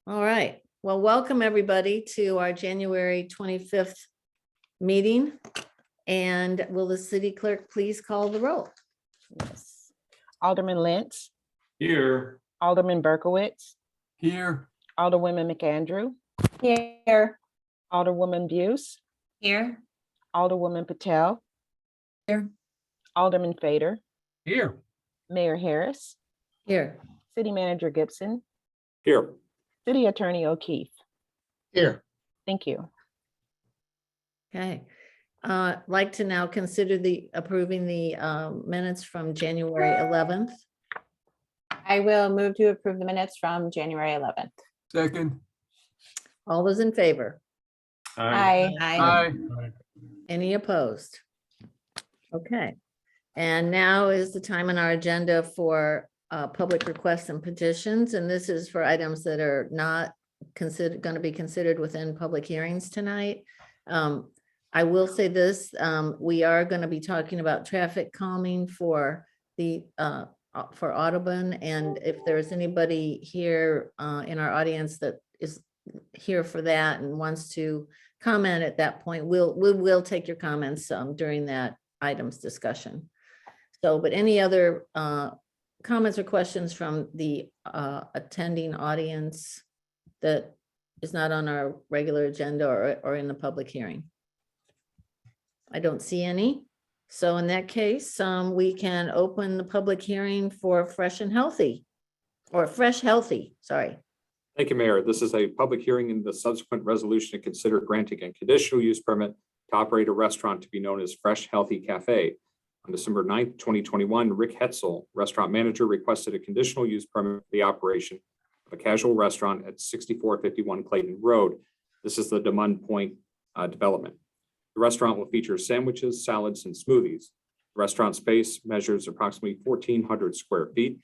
All right. Well, welcome everybody to our January 25th meeting. And will the city clerk please call the roll? Yes. Alderman Lentz, Here. Alderman Berkowitz, Here. Alderwoman McAndrew, Here. Alderwoman Buse, Here. Alderwoman Patel. Here. Alderman Fader, Here. Mayor Harris, Here. City Manager Gibson, Here. City Attorney O'Keefe. Here. Thank you. Okay. Like to now consider approving the minutes from January 11th. I will move to approve the minutes from January 11th. Second. All those in favor? Aye. Aye. Any opposed? Okay. And now is the time on our agenda for public requests and petitions. And this is for items that are not going to be considered within public hearings tonight. I will say this, we are going to be talking about traffic calming for Audubon. And if there's anybody here in our audience that is here for that and wants to comment at that point, we will take your comments during that item's discussion. So, but any other comments or questions from the attending audience that is not on our regular agenda or in the public hearing? I don't see any. So in that case, we can open the public hearing for Fresh and Healthy, or Fresh Healthy, sorry. Thank you, Mayor. This is a public hearing in the subsequent resolution to consider granting a conditional use permit to operate a restaurant to be known as Fresh Healthy Cafe. On December 9th, 2021, Rick Hetzel, restaurant manager, requested a conditional use permit for the operation of a casual restaurant at 6451 Clayton Road. This is the DeMund Point development. The restaurant will feature sandwiches, salads, and smoothies. The restaurant space measures approximately 1,400 square feet.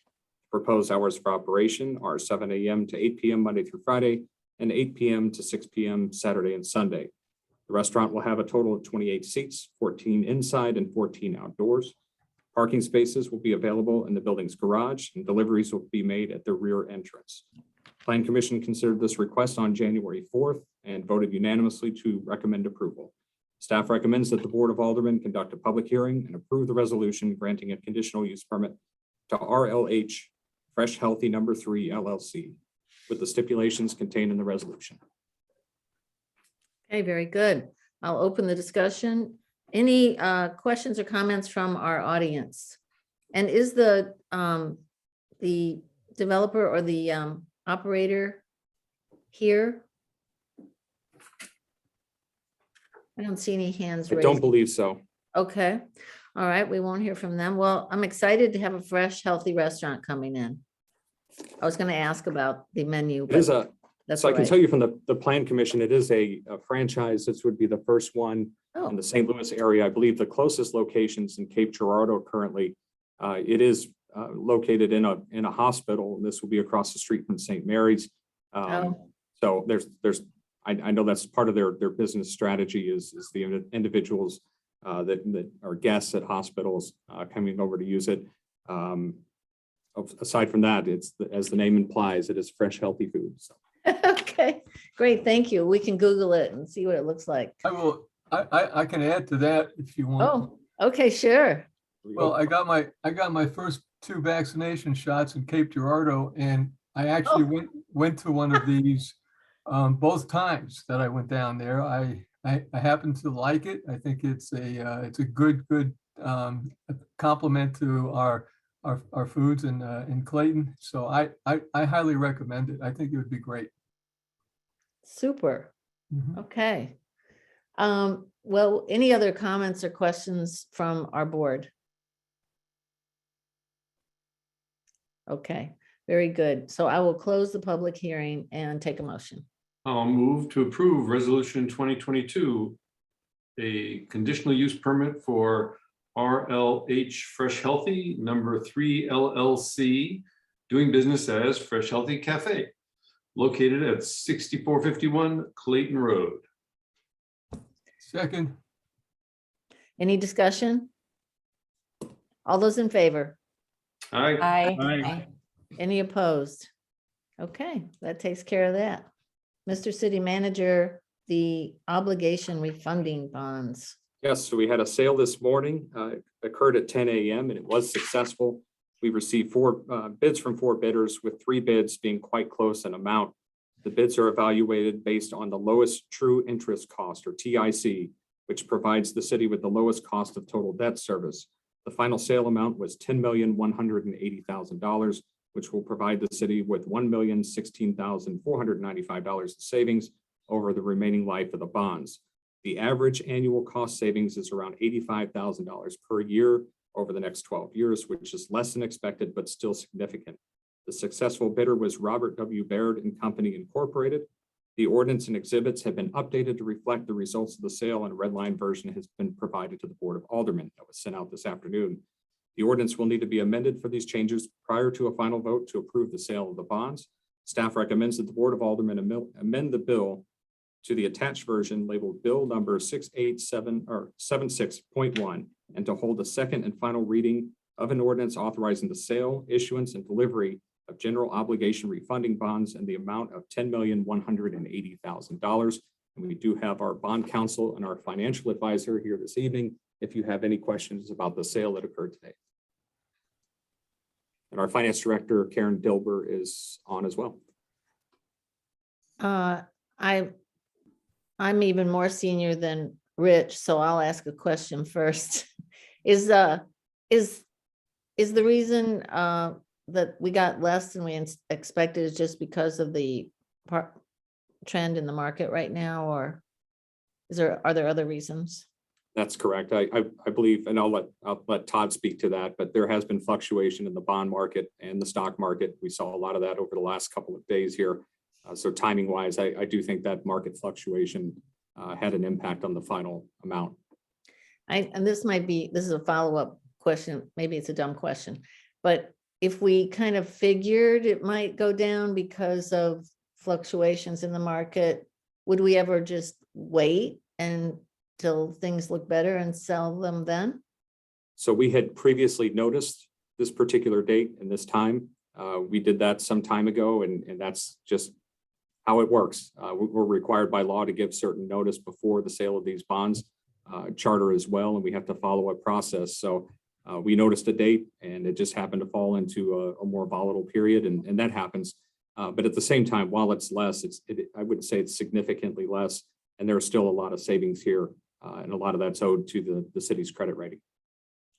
Proposed hours for operation are 7 a.m. to 8 p.m. Monday through Friday and 8 p.m. to 6 p.m. Saturday and Sunday. The restaurant will have a total of 28 seats, 14 inside and 14 outdoors. Parking spaces will be available in the building's garage, and deliveries will be made at the rear entrance. Plan Commission considered this request on January 4th and voted unanimously to recommend approval. Staff recommends that the Board of Aldermen conduct a public hearing and approve the resolution granting a conditional use permit to RLH Fresh Healthy No. 3 LLC with the stipulations contained in the resolution. Okay, very good. I'll open the discussion. Any questions or comments from our audience? And is the developer or the operator here? I don't see any hands I raised. don't believe so. Okay, all right, we won't hear from them. Well, I'm excited to have a fresh, healthy restaurant coming in. I was going to ask about the menu, It is but a, that's so I all can right. tell you from the Plan Commission, it is a franchise. This would be the first one Oh, in the St. Louis area. I believe the closest locations in Cape Girardeau currently. It is located in a hospital. This will be across the street from St. Mary's. Oh. So I know that's part of their business strategy is the individuals that are guests at hospitals coming over to use it. Aside from that, it's as the name implies, it is fresh, healthy food. So. okay, great, thank you. We can Google it and see what it looks like. I can add to that if you want. Oh, okay, sure. Well, I got my first 2 vaccination shots in Cape Girardeau, and I actually went to one of these both times that I went down there. I happen to like it. I think it's a good compliment to our foods in Clayton. So I highly recommend it. I think it would be great. Super. Mhm. Okay. Well, any other comments or questions from our board? Okay, very good. So I will close the public hearing and take a motion. I'll move to approve Resolution 2022, a conditional use permit for RLH Fresh Healthy No. 3 LLC, doing business as Fresh Healthy Cafe, located at 6451 Clayton Road. Second. Any discussion? All those in favor? Aye. Aye. Aye. Aye. Any opposed? Okay, that takes care of that. Mr. City Manager, the obligation refunding bonds. Yes, so we had a sale this morning, occurred at 10 a.m. and it was successful. We received four bids from four bidders, with three bids being quite close in amount. The bids are evaluated based on the lowest true interest cost, or TIC, which provides the city with the lowest cost of total debt service. The final sale amount was $10,180,000, which will provide the city with $1,016,495 in savings over the remaining life of the bonds. The average annual cost savings is around $85,000 per year over the next 12 years, which is less than expected, but still significant. The successful bidder was Robert W. Baird and Company Incorporated. The ordinance and exhibits have been updated to reflect the results of the sale, and a red line version has been provided to the Board of Aldermen that was sent out this afternoon. The ordinance will need to be amended for these changes prior to a final vote to approve the sale of the bonds. Staff recommends that the Board of Aldermen amend the bill to the attached version labeled Bill number 76.1, and to hold a second and final reading of an ordinance authorizing the sale, issuance, and delivery of general obligation refunding bonds in the amount of $10,180,000. And we do have our bond counsel and our financial advisor here this evening if you have any questions about the sale that occurred today. And our finance director, Karen Dilber, is on as well. I'm even more senior than Rich, so I'll ask a question first. Is the reason that we got less than we expected is just because of the trend in the market right now, or are there other reasons? That's correct. I believe, and I'll let Todd speak to that, but there has been fluctuation in the bond market and the stock market. We saw a lot of that over the last couple of days here. So timing wise, I do think that market fluctuation had an impact on the final amount. And this is a follow-up question. Maybe it's a dumb question, but if we kind of figured it might go down because of fluctuations in the market, would we ever just wait until things look better and sell them then? So we had previously noticed this particular date and this time. We did that some time ago, and that's just how it works. We're required by law to give certain notice before the sale of these bonds, charter as well, and we have to follow a process. So we noticed a date, and it just happened to fall into a more volatile period, and that happens. But at the same time, while it's less, I wouldn't say it's significantly less, and there's still a lot of savings here, and a lot of that's owed to the city's credit rating.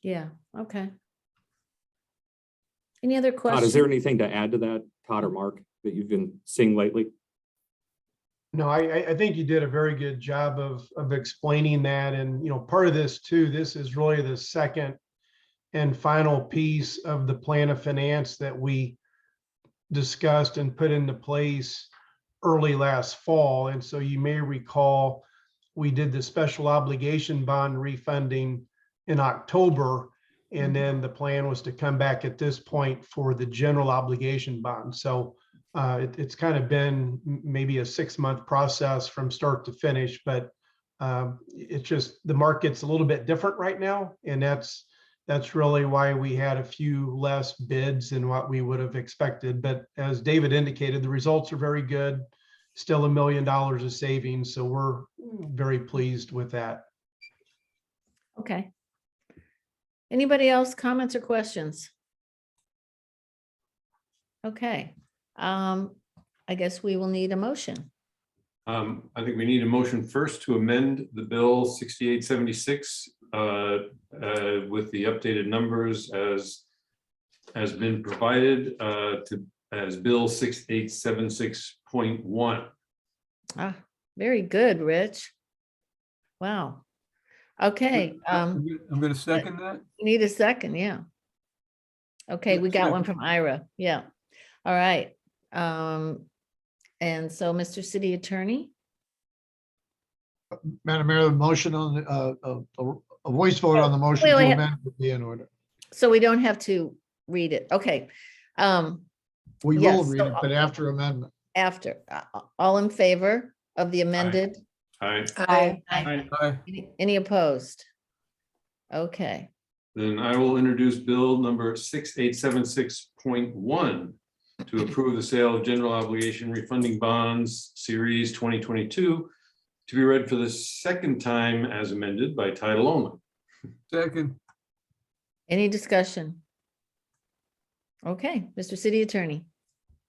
Yeah, okay. Any other Todd, questions? is there anything to add to that, Todd or Mark, that you've been seeing lately? No, I think you did a very good job of explaining that. And, part of this too, this is really the second and final piece of the plan of finance that we discussed and put into place early last fall. And so you may recall, we did the special obligation bond refunding in October. And then the plan was to come back at this point for the general obligation bond. So it's kind of been maybe a 6-month process from start to finish, but it's just the market's a little bit different right now. And that's really why we had a few less bids than what we would have expected. But as David indicated, the results are very good, still $1 million of savings. So we're very pleased with that. Okay. Anybody else, comments or questions? Okay. I guess we will need a motion. I think we need a motion first to amend the bill 6876 with the updated numbers as been provided as bill 6876.1. Very good, Rich. Wow. Okay. I'm going to second that. You need a second, yeah. Okay, we got one from Ira. Yeah. All right. And so, Mr. City Attorney, Madam Mayor, the motion on a voice vote on the motion Wait, to wait. amend would be in order. so we don't have to read it. Okay. We Yes, will read so it, but after amendment. After, all in favor of the amended? Aye. Aye. Aye. Any opposed? Okay. Then I will introduce bill number 6876.1, to approve the sale of general obligation refunding bonds, Series 2022, to be read for the second time as amended by title only. second, Any discussion? Okay, Mr. City Attorney.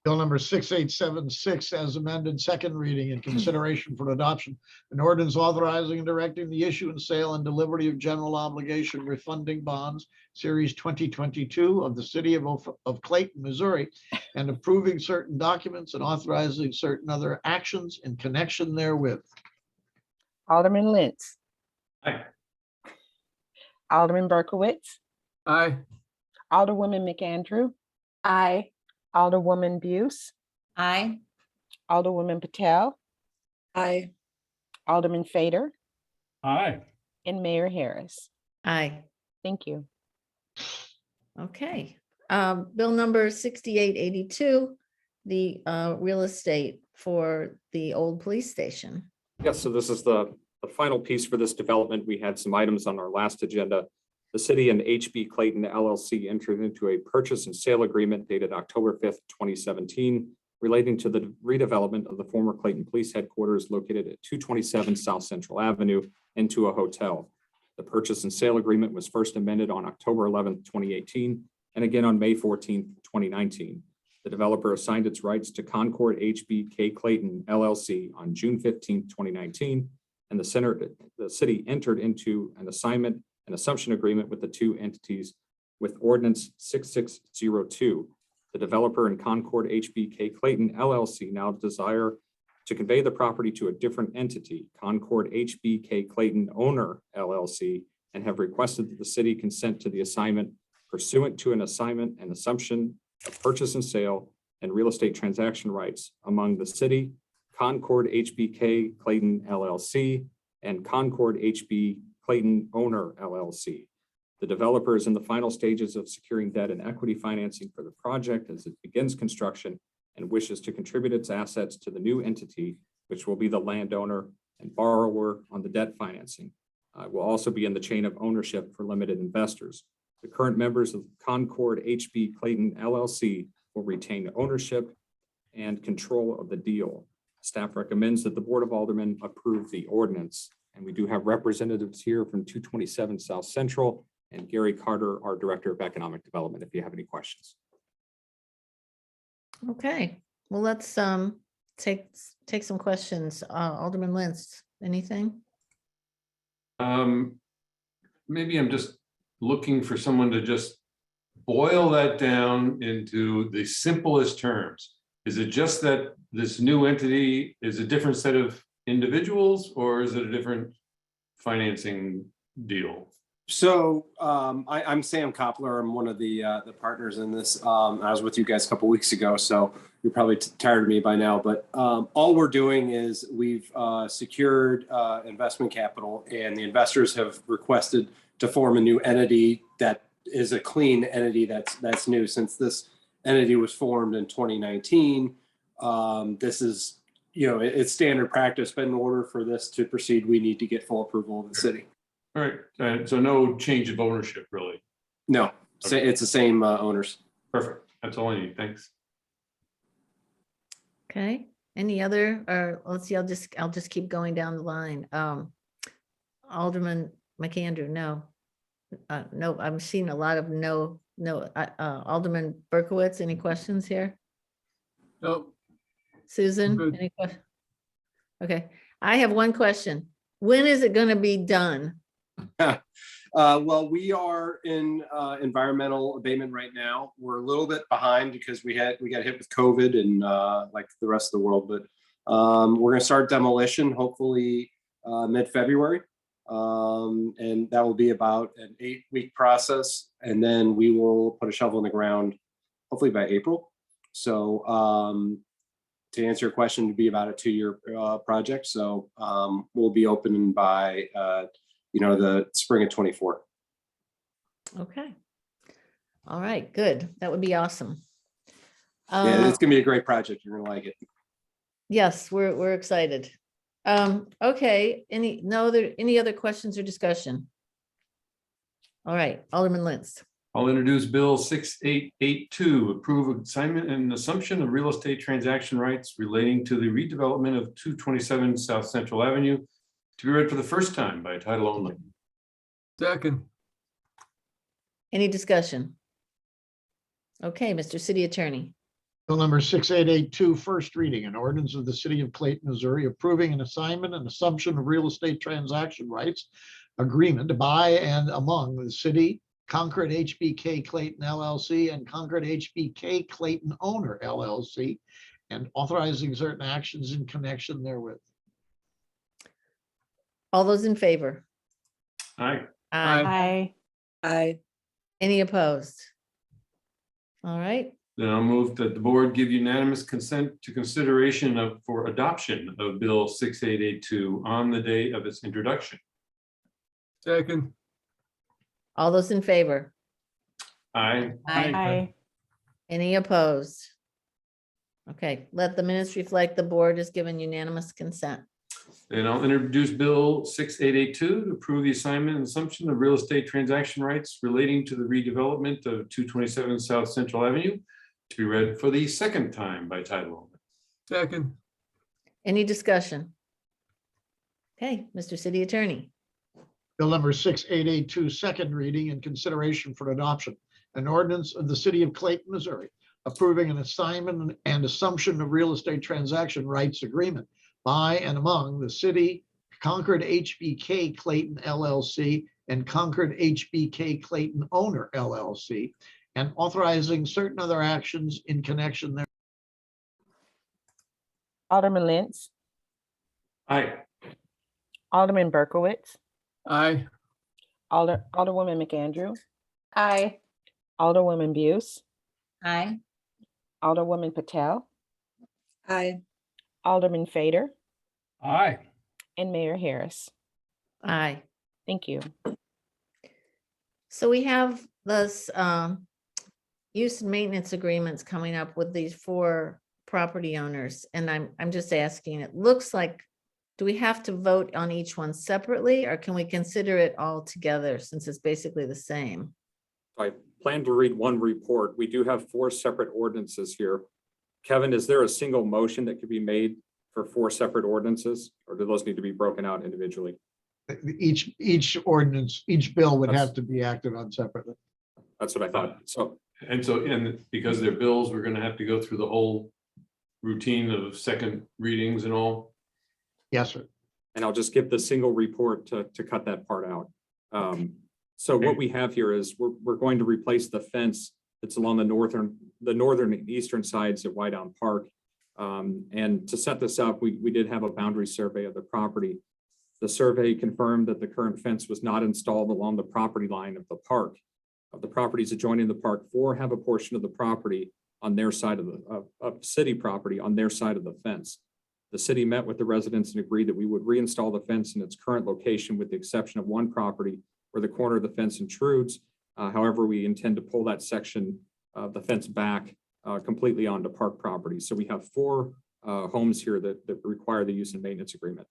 Bill number 6876 as amended, second reading and consideration for adoption. An ordinance authorizing and directing the issue and sale and delivery of general obligation refunding bonds, Series 2022 of the city of Clayton, Missouri, and approving certain documents and authorizing certain other actions in connection therewith. Alderman Lentz, Aye. Alderman Berkowitz, aye, Alderwoman McAndrew, Aye. Alderwoman Buse, Aye. Alderwoman Patel, Aye. Alderman Fader, Aye. and Mayor Harris. Aye. Thank you. Okay. Bill number 6882, the real estate for the old police station. Yes, so this is the final piece for this development. We had some items on our last agenda. The city and HB Clayton LLC entered into a purchase and sale agreement dated October 5th, 2017, relating to the redevelopment of the former Clayton Police Headquarters located at 227 South Central Avenue into a hotel. The purchase and sale agreement was first amended on October 11th, 2018, and again on May 14th, 2019. The developer assigned its rights to Concord HBK Clayton LLC on June 15th, 2019, and the city entered into an assignment and assumption agreement with the two entities with ordinance 6602. The developer and Concord HBK Clayton LLC now desire to convey the property to a different entity, Concord HBK Clayton Owner LLC, and have requested that the city consent to the assignment pursuant to an assignment and assumption of purchase and sale and real estate transaction rights among the city, Concord HBK Clayton LLC, and Concord HB Clayton Owner LLC. The developer is in the final stages of securing debt and equity financing for the project as it begins construction and wishes to contribute its assets to the new entity, which will be the landowner and borrower on the debt financing. Will also be in the chain of ownership for limited investors. The current members of Concord HB Clayton LLC will retain ownership and control of the deal. Staff recommends that the Board of Aldermen approve the ordinance. And we do have representatives here from 227 South Central and Gary Carter, our Director of Economic Development, if you have any questions. Okay, well, let's take some questions. Alderman Lentz, anything? Maybe I'm just looking for someone to just boil that down into the simplest terms. Is it just that this new entity is a different set of individuals, or is it a different financing deal? So I'm Sam Koppler. I'm one of the partners in this. I was with you guys a couple weeks ago, so you're probably tired of me by now. But all we're doing is we've secured investment capital, and the investors have requested to form a new entity that is a clean entity that's new. Since this entity was formed in 2019, this is, it's standard practice, but in order for this to proceed, we need to get full approval of the city. All right, so no change of ownership, really. No, it's the same owners. Perfect. That's all I need. Thanks. Okay, any other, or let's see, I'll just keep going down the line. Alderman McAndrew, no. No, I'm seeing a lot of no. Alderman Berkowitz, any questions here? no, Susan, good. any questions? Okay, I have one question. When is it gonna be done? Well, we are in environmental abatement right now. We're a little bit behind because we got hit with COVID and like the rest of the world, but we're gonna start demolition hopefully mid-February. And that will be about an 8-week process. And then we will put a shovel in the ground hopefully by April. So to answer your question, to be about a 2-year project. So we'll be open by the spring of 24. Okay. All right, good. That would be awesome. Yeah, it's gonna be a great project. You're gonna like it. Yes, we're excited. Okay, any other questions or discussion? All right, Alderman Lentz. I'll introduce Bill 6882, approve assignment and assumption of real estate transaction rights relating to the redevelopment of 227 South Central Avenue, to be read for the first time by title only. Second, Any discussion? Okay, Mr. City Attorney. Bill number 6882, first reading, an ordinance of the city of Clayton, Missouri, approving an assignment and assumption of real estate transaction rights agreement by and among the city, Concord HBK Clayton LLC, and Concord HBK Clayton Owner LLC, and authorizing certain actions in connection therewith. All those in favor? Aye. Aye. Aye. Any opposed? All right, Then I'll move that the board give unanimous consent to consideration of for adoption of Bill 6882 on the day of its introduction. second, all those in favor? Aye. Aye. Any opposed? Okay, let the minutes reflect the board has given unanimous consent. And I'll introduce Bill 6882 to approve the assignment and assumption of real estate transaction rights relating to the redevelopment of 227 South Central Avenue, to be read for the second time by title only. second, Any discussion? Okay, Mr. City Attorney. Bill number 6882, second reading and consideration for adoption. An ordinance of the city of Clayton, Missouri, approving an assignment and assumption of real estate transaction rights agreement by and among the city, Concord HBK Clayton LLC, and Concord HBK Clayton Owner LLC, and authorizing certain other actions in connection there. Alderman Lentz, Aye. Alderman Berkowitz, aye, Alderwoman McAndrew, Aye. Alderwoman Buse, Aye. Alderwoman Patel, Aye. Alderman Fader, aye, and Mayor Harris. Aye. Thank you. So we have this use and maintenance agreements coming up with these 4 property owners. And I'm just asking, it looks like, do we have to vote on each one separately, or can we consider it all together since it's basically the same? I plan to read one report. We do have 4 separate ordinances here. Kevin, is there a single motion that could be made for 4 separate ordinances, or do those need to be broken out individually? Each ordinance, each bill would That's- have to be acted on separately. That's what I thought. So, And because they're bills, we're gonna have to go through the whole routine of second readings and all. Yes, sir. and I'll just give the single report to cut that part out. So what we have here is we're going to replace the fence that's along the northern and eastern sides of Whiteout Park. And to set this up, we did have a boundary survey of the property. The survey confirmed that the current fence was not installed along the property line of the park. Of the properties adjoining the park, 4 have a portion of the property on their side of city property on their side of the fence. The city met with the residents and agreed that we would reinstall the fence in its current location with the exception of one property where the corner of the fence intrudes. However, we intend to pull that section of the fence back completely onto park property. So we have 4 homes here that require the use and maintenance agreement.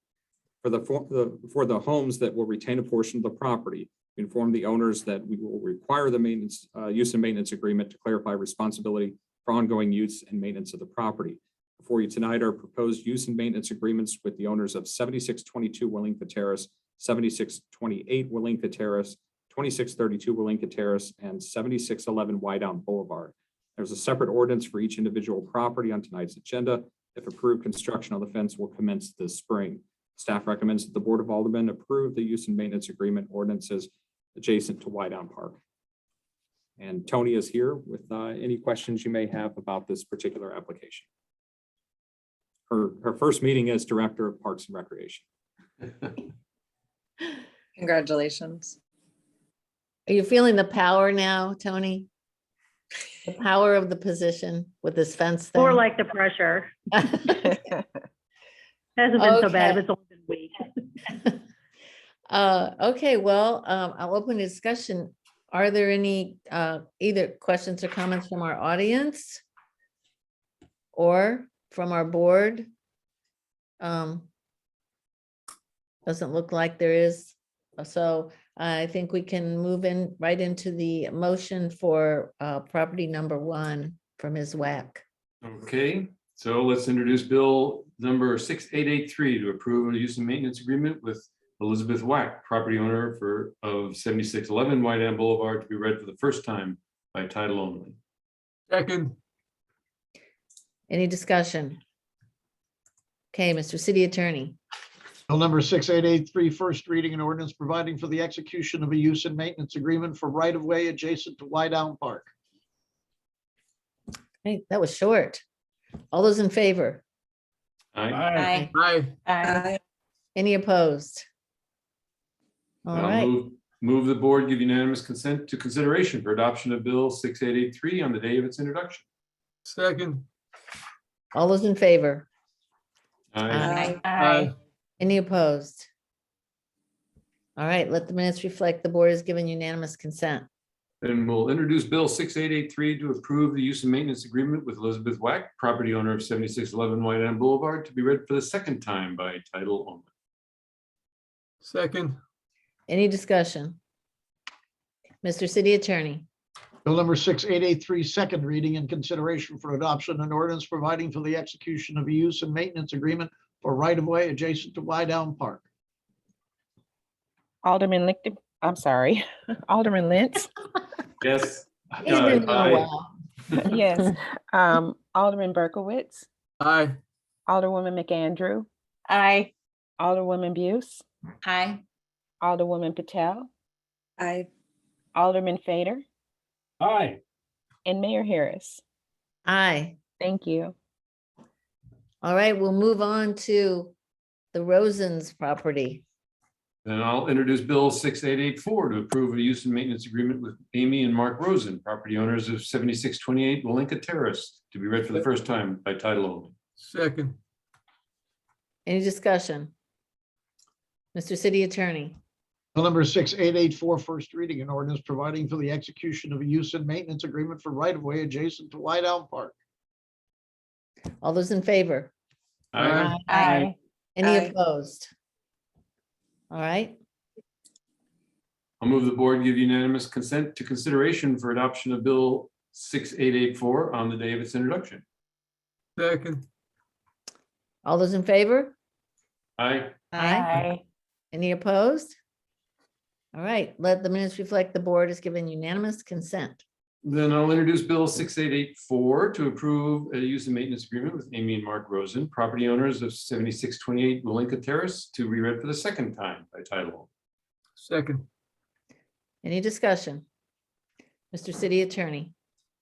For the homes that will retain a portion of the property, we inform the owners that we will require the maintenance use and maintenance agreement to clarify responsibility for ongoing use and maintenance of the property. Before you tonight are proposed use and maintenance agreements with the owners of 7622 Willington Terrace, 7628 Willington Terrace, 2632 Willington Terrace, and 7611 Whiteout Boulevard. There's a separate ordinance for each individual property on tonight's agenda. If approved, construction on the fence will commence this spring. Staff recommends that the Board of Aldermen approve the use and maintenance agreement ordinances adjacent to Whiteout Park. And Tony is here with any questions you may have about this particular application. Her first meeting as Director of Parks and Recreation. Congratulations. Are you feeling the power now, Tony? The power of the position with this fence thing? More like the pressure. Hasn't been so bad, Okay. it's only been a week. Okay, well, I'll open the discussion. Are there any either questions or comments from our audience? Or from our board? Doesn't look like there is. So I think we can move in right into the motion for property number 1 for Ms. Wack. Okay, so let's introduce bill number 6883 to approve a use and maintenance agreement with Elizabeth Wack, property owner of 7611 White Ann Boulevard, to be read for the first time by title only. Second, Any discussion? Okay, Mr. City Attorney. Bill number 6883, first reading, an ordinance providing for the execution of a use and maintenance agreement for right-of-way adjacent to Wydown Park. Hey, that was short. All those in favor? Aye. Aye. aye, Aye. Any opposed? All I'll right, move the board give unanimous consent to consideration for adoption of bill 6883 on the day of its introduction. second, all those in favor? Aye. Aye. Any opposed? All right, let the minutes reflect the board has given unanimous consent. Then we'll introduce bill 6883 to approve the use and maintenance agreement with Elizabeth Wack, property owner of 7611 White Ann Boulevard, to be read for the second time by title only. second, Any discussion? Mr. City Attorney. Bill number 6883, second reading and consideration for adoption, an ordinance providing for the execution of a use and maintenance agreement for right-of-way adjacent to Wydown Park. Alderman Lichty, I'm sorry, Alderman Lentz. Yes. He's been doing a Aye. while. Yes. Alderman Berkowitz, aye, Alderwoman McAndrew, Aye. Alderwoman Buse, Aye. Alderwoman Patel, Aye. Alderman Fader, Aye. and Mayor Harris. Aye. Thank you. All right, we'll move on to the Rosens property. Then I'll introduce bill 6884 to approve a use and maintenance agreement with Amy and Mark Rosen, property owners of 7628 Walinka Terrace, to be read for the first time by title only. second, Any discussion? Mr. City Attorney. Bill number 6884, first reading, an ordinance providing for the execution of a use and maintenance agreement for right-of-way adjacent to Wydown Park. All those in favor? Aye. Aye. Any Aye. opposed? All right, I'll move the board give unanimous consent to consideration for adoption of bill 6884 on the day of its introduction. second, all those in favor? Aye. Aye. Any opposed? All right, let the minutes reflect the board has given unanimous consent. Then I'll introduce bill 6884 to approve a use and maintenance agreement with Amy and Mark Rosen, property owners of 7628 Walinka Terrace, to be read for the second time by title only. second, Any discussion? Mr. City Attorney.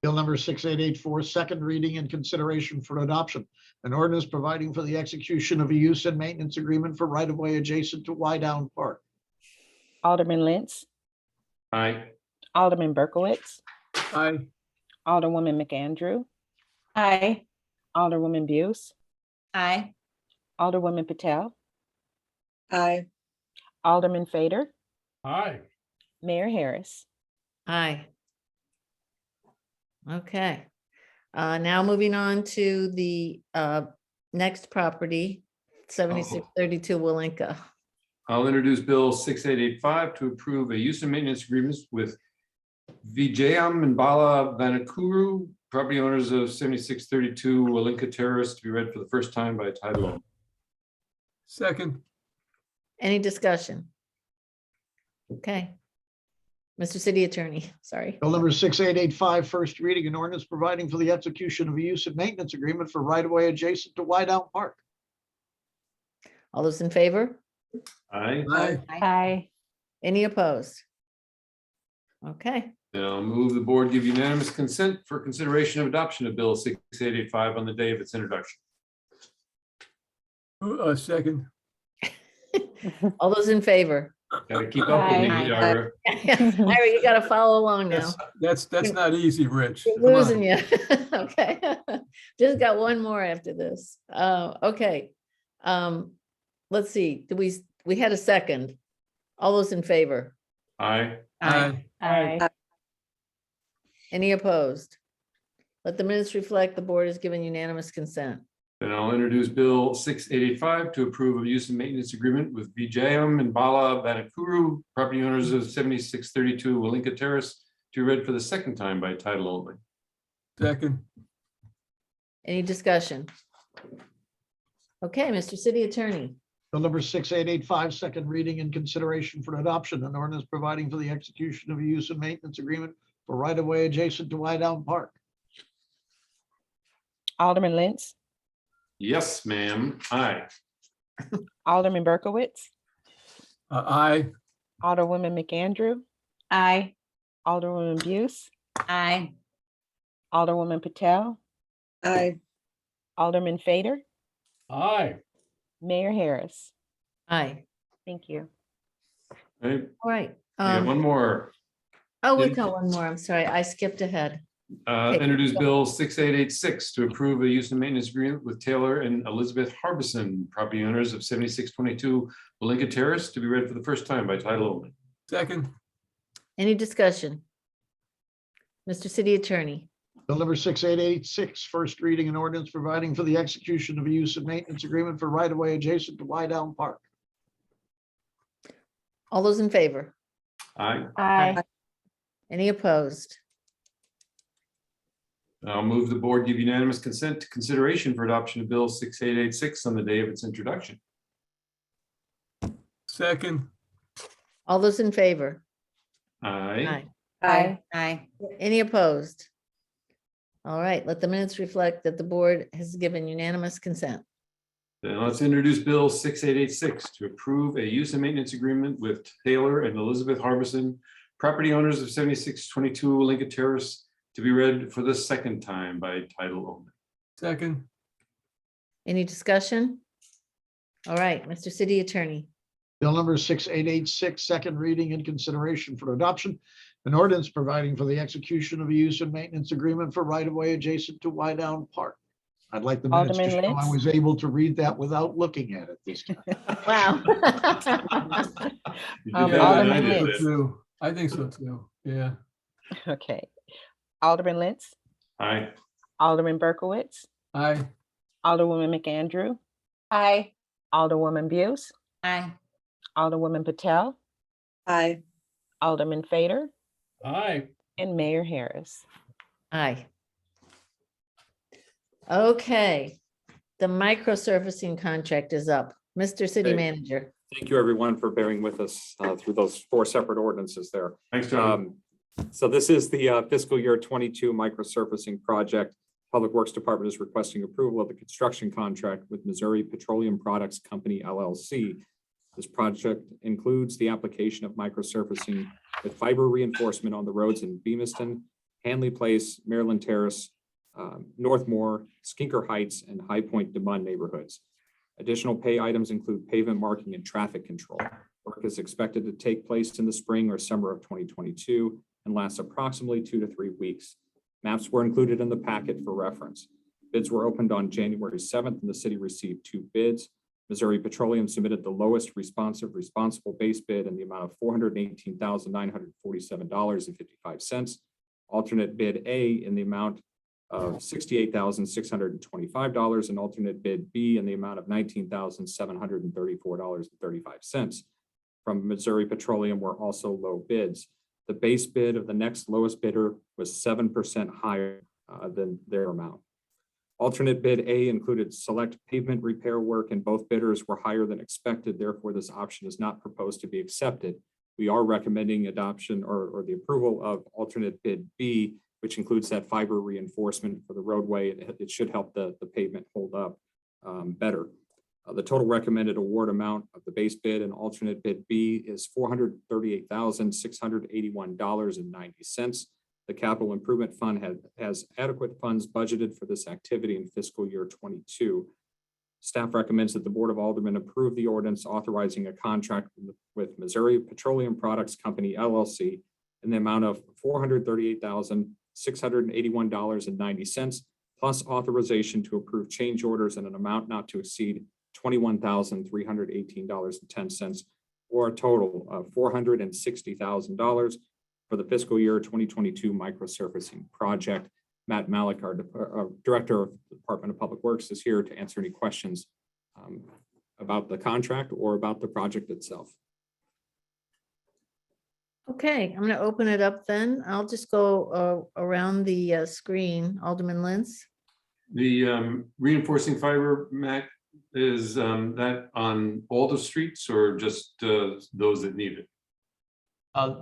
Bill number 6884, second reading and consideration for adoption, an ordinance providing for the execution of a use and maintenance agreement for right-of-way adjacent to Wydown Park. Alderman Lentz, Aye. Alderman Berkowitz, aye, Alderwoman McAndrew, Aye. Alderwoman Buse, Aye. Alderwoman Patel, Aye. Alderman Fader, Aye. Mayor Harris. Aye. Okay, now moving on to the next property, 7632 Walinka. I'll introduce bill 6885 to approve a use and maintenance agreements with Vijayam and Bala Vanakuru, property owners of 7632 Walinka Terrace, to be read for the first time by title only. second, Any discussion? Okay. Mr. City Attorney, sorry. Bill number 6885, first reading, an ordinance providing for the execution of a use and maintenance agreement for right-of-way adjacent to Wydown Park. All those in favor? Aye. aye, Aye. Any opposed? Okay, Then I'll move the board give unanimous consent for consideration of adoption of bill 6885 on the day of its introduction. second, all those in favor? Gotta keep up with me, Aye. Ira. Ira, you gotta follow along now. that's not easy, Rich. We're Come on. losing you. Okay. Just got one more after this. Okay. Let's see, we had a second. All those in favor? Aye. Aye, Aye. Any opposed? Let the minutes reflect the board has given unanimous consent. Then I'll introduce Bill 6885 to approve a use and maintenance agreement with Vijayam and Bala Vanikuru, property owners of 7632 Walinka Terrace, to be read for the second time by title only. second, Any discussion? Okay, Mr. City Attorney. Bill number 6885, second reading and consideration for adoption, an ordinance providing for the execution of a use and maintenance agreement for right-of-way adjacent to Wydown Park. Alderman Lentz, Yes, ma'am. Aye. Alderman Berkowitz, aye, Alderwoman McAndrew, Aye. Alderwoman Buse, Aye. Alderwoman Patel, Aye. Alderman Fader, Aye. Mayor Harris. Aye. Thank you. Hey, All right. yeah, one more. Oh, we've Did- got one more. I'm sorry. I skipped ahead. Okay. Introduce Bill 6886 to approve a use and maintenance agreement with Taylor and Elizabeth Harbison, property owners of 7622 Walinka Terrace, to be read for the first time by title only. second, Any discussion? Mr. City Attorney. Bill number 6886, first reading and ordinance providing for the execution of a use and maintenance agreement for right-of-way adjacent to Wydown Park. All those in favor? Aye. Aye. Any opposed? I'll move the board give unanimous consent to consideration for adoption of Bill 6886 on the day of its introduction. second, All those in favor? Aye. Aye. Aye. Any opposed? All right, let the minutes reflect that the board has given unanimous consent. Then let's introduce Bill 6886 to approve a use and maintenance agreement with Taylor and Elizabeth Harbison, property owners of 7622 Walinka Terrace, to be read for the second time by title only. second, Any discussion? All right, Mr. City Attorney. Bill number 6886, second reading and consideration for adoption, an ordinance providing for the execution of a use and maintenance agreement for right-of-way adjacent to Wydown Park. I'd like the minutes to Alderman show I Lentz? was able to read that without looking at it this time. Wow. You did Um, better than I Alderman did Lentz. then. too. I think so too, yeah, Okay. Alderman Lentz, Aye. Alderman Berkowitz, aye, Alderwoman McAndrew, Aye. Alderwoman Buse, Aye. Alderwoman Patel, Aye. Alderman Fader, Aye. and Mayor Harris. Aye. Okay, the microsurfacing contract is up. Mr. City Okay. Manager. Thank you, everyone, for bearing with us through those 4 separate ordinances there. Thanks, John. So this is the fiscal year 22 microsurfacing project. Public Works Department is requesting approval of the construction contract with Missouri Petroleum Products Company LLC. This project includes the application of microsurfacing with fiber reinforcement on the roads in Beamiston, Hanley Place, Maryland Terrace, Northmore, Skinker Heights, and High Point Demond neighborhoods. Additional pay items include pavement marking and traffic control. Work is expected to take place in the spring or summer of 2022 and lasts approximately 2 to 3 weeks. Maps were included in the packet for reference. Bids were opened on January 7th and the city received 2 bids. Missouri Petroleum submitted the lowest responsible base bid in the amount of $418,947.55. Alternate bid A in the amount of $68,625 and alternate bid B in the amount of $19,734.35. From Missouri Petroleum were also low bids. The base bid of the next lowest bidder was 7% higher than their amount. Alternate bid A included select pavement repair work and both bidders were higher than expected. Therefore, this option is not proposed to be accepted. We are recommending adoption or the approval of alternate bid B, which includes that fiber reinforcement for the roadway. It should help the pavement hold up better. The total recommended award amount of the base bid and alternate bid B is $438,681.90. The Capital Improvement Fund has adequate funds budgeted for this activity in fiscal year 22. Staff recommends that the Board of Aldermen approve the ordinance authorizing a contract with Missouri Petroleum Products Company LLC in the amount of $438,681.90, plus authorization to approve change orders in an amount not to exceed $21,318.10, or a total of $460,000 for the fiscal year 2022 microsurfacing project. Matt Malik, our Director of Department of Public Works is here to answer any questions about the contract or about the project itself. Okay, I'm gonna open it up then. I'll just go around the screen. Alderman Lentz. The reinforcing fiber, Mac, is that on all the streets or just those that need it?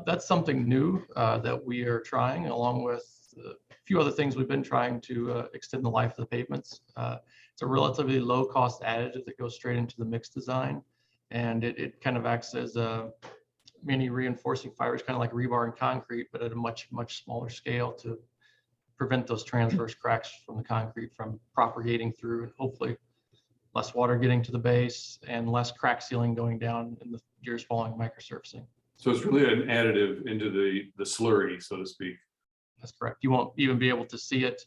That's something new that we are trying, along with a few other things we've been trying to extend the life of the pavements. It's a relatively low-cost additive that goes straight into the mix design, and it kind of acts as a mini reinforcing fibers, kind of like rebar and concrete, but at a much smaller scale to prevent those transverse cracks from the concrete from propagating through, and hopefully less water getting to the base and less crack sealing going down in the years following microsurfacing. So it's really an additive into the slurry, so to speak. That's correct. You won't even be able to see it.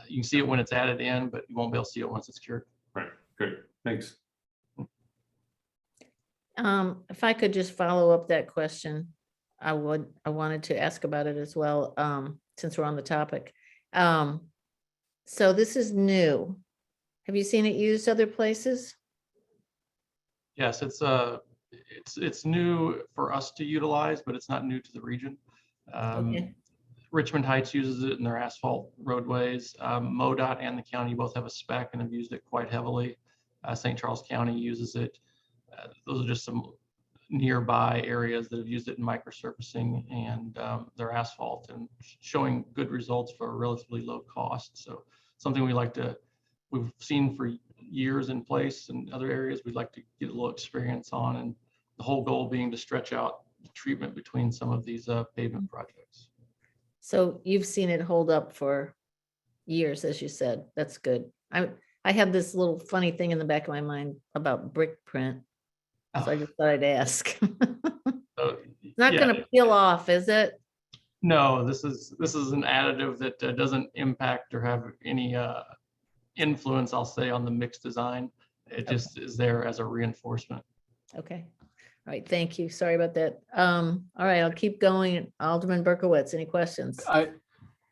You can see it when it's added in, but you won't be able to see it once it's cured. Right, great, thanks. If I could just follow up that question, I wanted to ask about it as well, since we're on the topic. So this is new. Have you seen it used other places? Yes, it's new for us to utilize, but it's not new to the region. Okay. Richmond Heights uses it in their asphalt roadways. MoDOT and the county both have a spec and have used it quite heavily. St. Charles County uses it. Those are just some nearby areas that have used it in microsurfacing and their asphalt, and showing good results for a relatively low cost. So something we've seen for years in place in other areas, we'd like to get a little experience on, and the whole goal being to stretch out the treatment between some of these pavement projects. So you've seen it hold up for years, as you said. That's good. I have this little funny thing in the back of my mind about brick print. So I just thought I'd ask. So, It's not yeah, gonna peel off, is it? No, this is an additive that doesn't impact or have any influence, I'll say, on the mix design. It just is there as a reinforcement. Okay. All right, thank you. Sorry about that. All right, I'll keep going. Alderman Berkowitz, any questions? I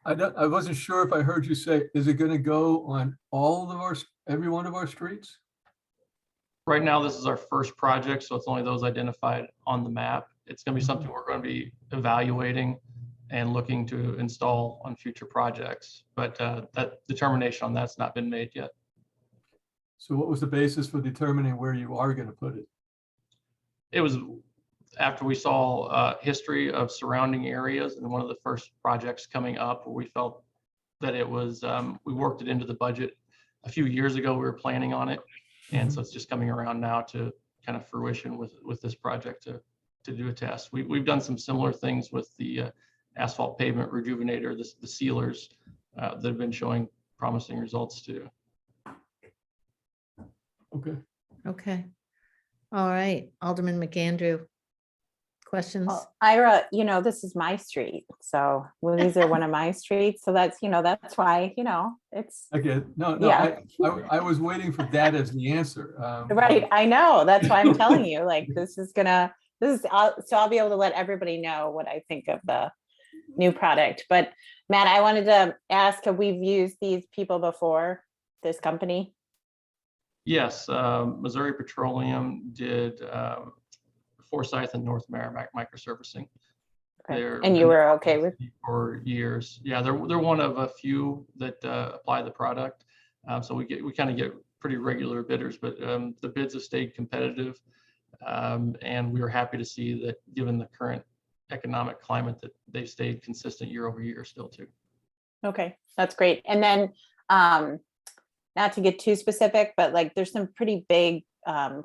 wasn't sure if I heard you say, is it gonna go on all of every one of our streets? Right now, this is our first project, so it's only those identified on the map. It's going to be something we're going to be evaluating and looking to install on future projects. But that determination on that's not been made yet. So what was the basis for determining where you are gonna put it? It was after we saw history of surrounding areas, and one of the first projects coming up where we felt that it was, we worked it into the budget a few years ago. We were planning on it. And so it's just coming around now to kind of fruition with this project to do a test. We've done some similar things with the asphalt pavement rejuvenator, the sealers that have been showing promising results too. Okay. Okay. All right, Alderman McAndrew. Questions? Well, Ira, this is my street. So these are one of my streets. So that's why, it's Okay, no, Yeah. I was waiting for that as the answer. right. I know. That's why I'm telling you, like, I'll be able to let everybody know what I think of the new product. But Matt, I wanted to ask, have we used these people before, this company? Yes, Missouri Petroleum did Forsyth and North Merrimack microsurfacing. Okay. They're And you were okay with? For years. Yeah, they're one of a few that apply the product. So we kind of get pretty regular bidders, but the bids have stayed competitive. And we were happy to see that, given the current economic climate, that they've stayed consistent year over year still too. Okay, that's great. And then, not to get too specific, but like there's some pretty big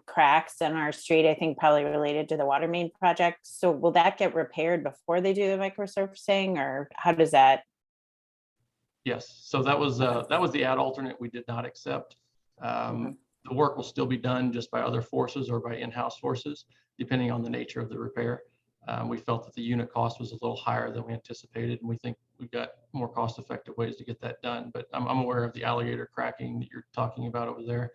cracks in our street, I think probably related to the water main project. So will that get repaired before they do the microsurfacing, or how does that? Yes, so that was the ad alternate we did not accept. The work will still be done just by other forces or by in-house forces, depending on the nature of the repair. We felt that the unit cost was a little higher than we anticipated, and we think we've got more cost-effective ways to get that done. But I'm aware of the alligator cracking that you're talking about over there.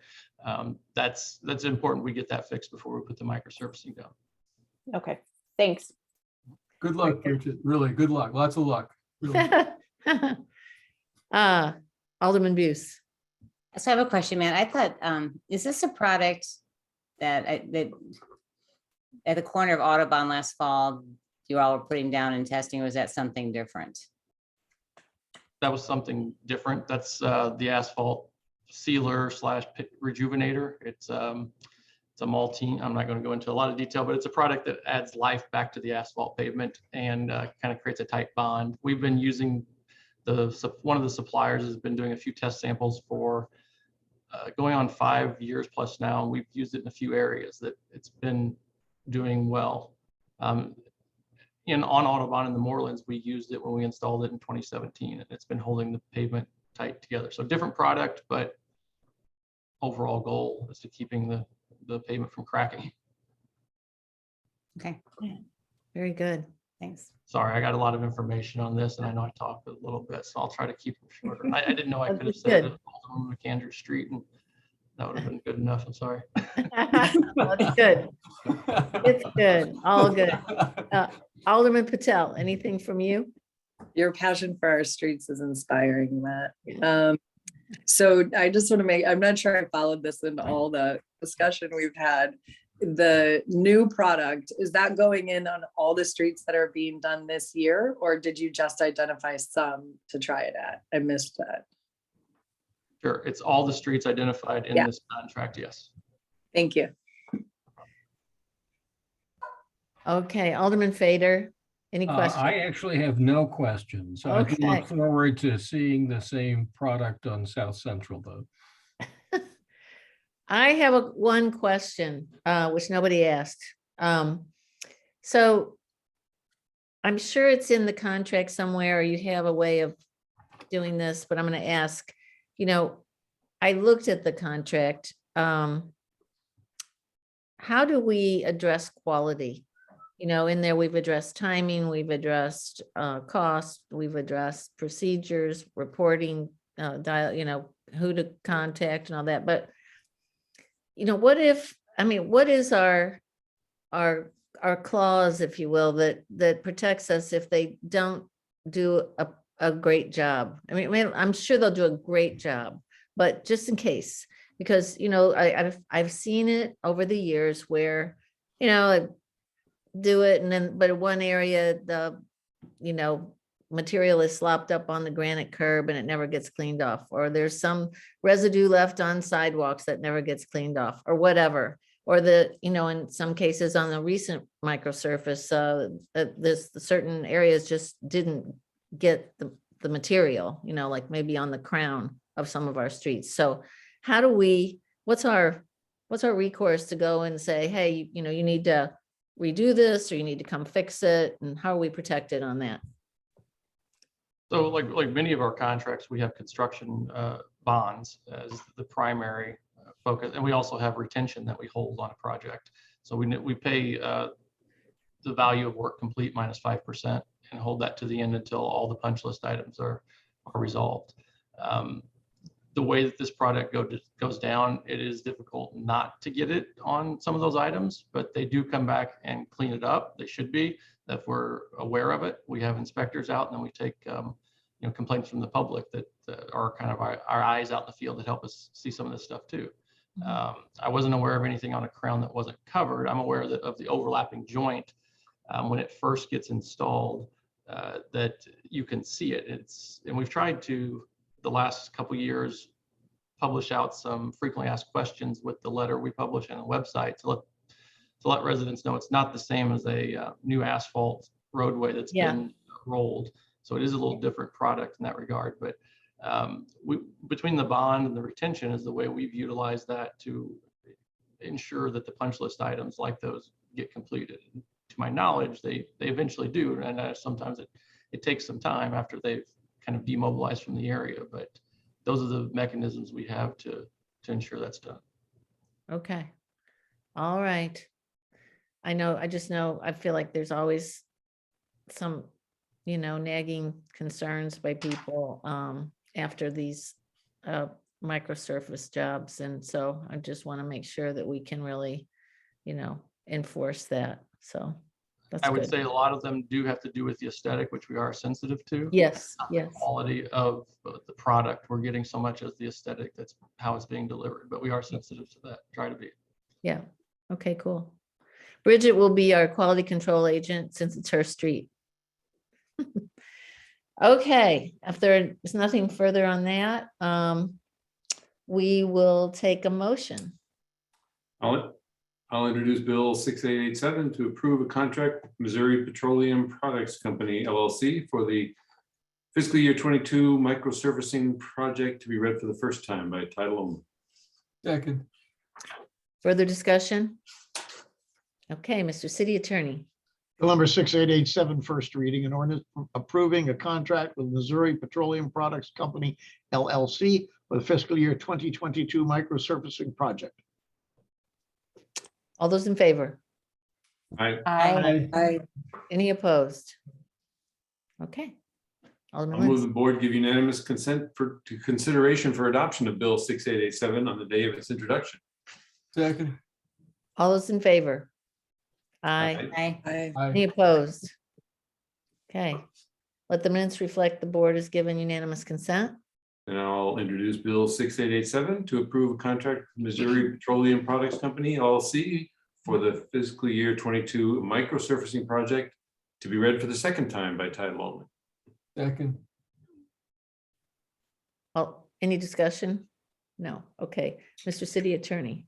That's important we get that fixed before we put the microsurfacing down. Okay, thanks. Good luck, Richard. Really, good luck. Lots of luck. Really. Alderman Buse. So I have a question, man. I thought, is this a product that at the corner of Audubon last fall, you all were putting down and testing, or was that something different? That was something different. That's the asphalt sealer / rejuvenator. It's a Maltine. I'm not going to go into a lot of detail, but it's a product that adds life back to the asphalt pavement and kind of creates a tight bond. We've been using one of the suppliers has been doing a few test samples for going on 5 years plus now. And we've used it in a few areas that it's been doing well. On Audubon in the Moorlands, we used it when we installed it in 2017, and it's been holding the pavement tight together. So different product, but overall goal is to keeping the pavement from cracking. Okay, Very good. thanks. Sorry, I got a lot of information on this, and I know I talked a little bit, so I'll try to keep it shorter. I didn't know I could have That's said good. Alderman McAndrew Street, and that would have been good enough. I'm sorry. That's good. It's good. All good. Alderman Patel, anything from you? Your passion for our streets is inspiring, Matt. So I just want to I'm not sure I followed this in all the discussion we've had. The new product, is that going in on all the streets that are being done this year, or did you just identify some to try it at? I missed that. Sure, it's all the streets identified in Yeah. this contract, yes. Thank you. Okay, Alderman Fader, any questions? I actually have no questions. I do Okay. look forward to seeing the same product on South Central, though. I have one question, which nobody asked. So I'm sure it's in the contract somewhere, or you have a way of doing this, but I'm going to ask, I looked at the contract. How do we address quality? In there, we've addressed timing, we've addressed cost, we've addressed procedures, reporting, who to contact and all that. But what is our clause, if you will, that protects us if they don't do a great job? I'm sure they'll do a great job, but just in case, because, I've seen it over the years where, do it and then, but in one area, the, material is slopped up on the granite curb and it never gets cleaned off, or there's some residue left on sidewalks that never gets cleaned off, or whatever. Or in some cases on the recent microsurface, the certain areas just didn't get the material, like maybe on the crown of some of our streets. So how do what's our recourse to go and say, hey, you need to redo this, or you need to come fix it, and how are we protected on that? So like many of our contracts, we have construction bonds as the primary focus, and we also have retention that we hold on a project. So we pay the value of work complete minus 5% and hold that to the end until all the punch list items are resolved. The way that this product goes down, it is difficult not to get it on some of those items, but they do come back and clean it up. They should be, if we're aware of it. We have inspectors out, and then we take complaints from the public that are kind of our eyes out in the field that help us see some of this stuff too. I wasn't aware of anything on a crown that wasn't covered. I'm aware of the overlapping joint when it first gets installed, that you can see it. And we've tried to, the last couple of years, publish out some frequently asked questions with the letter we publish on the website to let residents know it's not the same as a new asphalt roadway that's been rolled. So it is a little different product in that regard. But between the bond and the retention is the way we've utilized that to ensure that the punch list items like those get completed. And to my knowledge, they eventually do. And sometimes it takes some time after they've kind of demobilized from the area. But those are the mechanisms we have to ensure that's done. Okay. All right. I just know, I feel like there's always some, nagging concerns by people after these microsurface jobs. And so I just want to make sure that we can really, enforce that. So. That's I would good. say a lot of them do have to do with the aesthetic, which we are sensitive to. Yes, Not the yes. Quality of the product. We're getting so much as the aesthetic. That's how it's being delivered, but we are sensitive to that. Try to be. Yeah. Okay, cool. Bridget will be our quality control agent since it's her street. Okay, if there is nothing further on that, we will take a motion. I'll introduce Bill 6887 to approve a contract with Missouri Petroleum Products Company LLC for the fiscal year 22 microservicing project to be read for the first time by title only. Second. Further discussion? Okay, Mr. City Attorney. Bill number 6887, first reading, an ordinance approving a contract with Missouri Petroleum Products Company LLC for the fiscal year 2022 microsurfacing project. All those in favor? Aye. Any opposed? Okay. Alderman I'll move Lentz. the board give unanimous consent to consideration for adoption of Bill 6887 on the day of its introduction. Second. All those in favor? Aye. Aye. Any opposed? Okay. Let the minutes reflect the board has given unanimous consent. And I'll introduce Bill 6887 to approve a contract with Missouri Petroleum Products Company LLC for the fiscal year 22 microsurfacing project to be read for the second time by title only. Second. Oh, any discussion? No. Okay. Mr. City Attorney.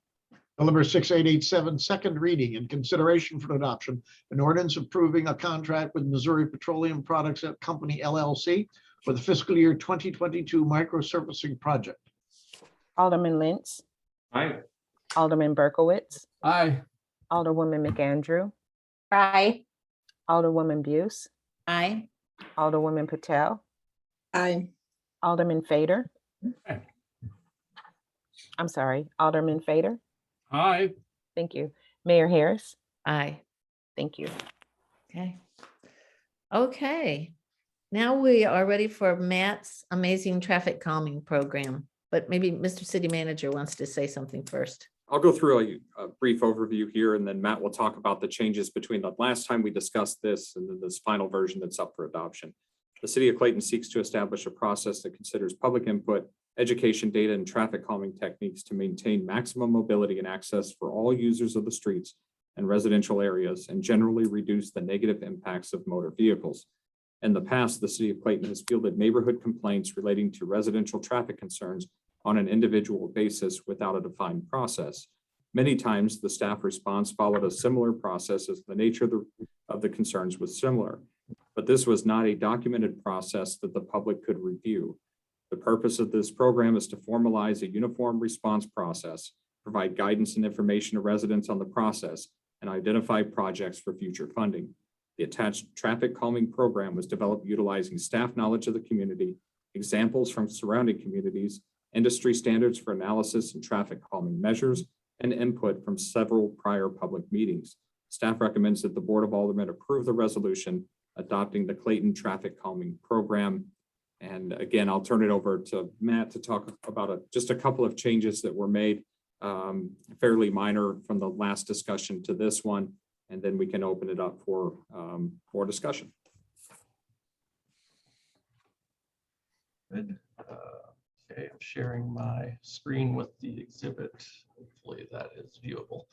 Bill number 6887, second reading and consideration for adoption, an ordinance approving a contract with Missouri Petroleum Products Company LLC for the fiscal year 2022 microsurfacing project. Alderman Lentz, Aye. Alderman Berkowitz, Aye. Alderwoman McAndrew, Aye. Alderwoman Buse, Aye. Alderwoman Patel, Aye. Alderman Fader. Aye. I'm sorry, Alderman Fader. Aye. Thank you. Mayor Harris. Aye. Thank you. Okay. Okay. Now we are ready for Matt's amazing traffic calming program, but maybe Mr. City Manager wants to say something first. I'll go through a brief overview here, and then Matt will talk about the changes between the last time we discussed this and then this final version that's up for adoption. The City of Clayton seeks to establish a process that considers public input, education data, and traffic calming techniques to maintain maximum mobility and access for all users of the streets and residential areas, and generally reduce the negative impacts of motor vehicles. In the past, the City of Clayton has fielded neighborhood complaints relating to residential traffic concerns on an individual basis without a defined process. Many times, the staff response followed a similar process as the nature of the concerns was similar, but this was not a documented process that the public could review. The purpose of this program is to formalize a uniform response process, provide guidance and information to residents on the process, and identify projects for future funding. The attached traffic calming program was developed utilizing staff knowledge of the community, examples from surrounding communities, industry standards for analysis and traffic calming measures, and input from several prior public meetings. Staff recommends that the Board of Aldermen approve the resolution adopting the Clayton Traffic Calming Program. And again, I'll turn it over to Matt to talk about just a couple of changes that were made, fairly minor from the last discussion to this one, and then we can open it up for discussion. Good. Okay, I'm sharing my screen with the exhibit. Hopefully that is viewable.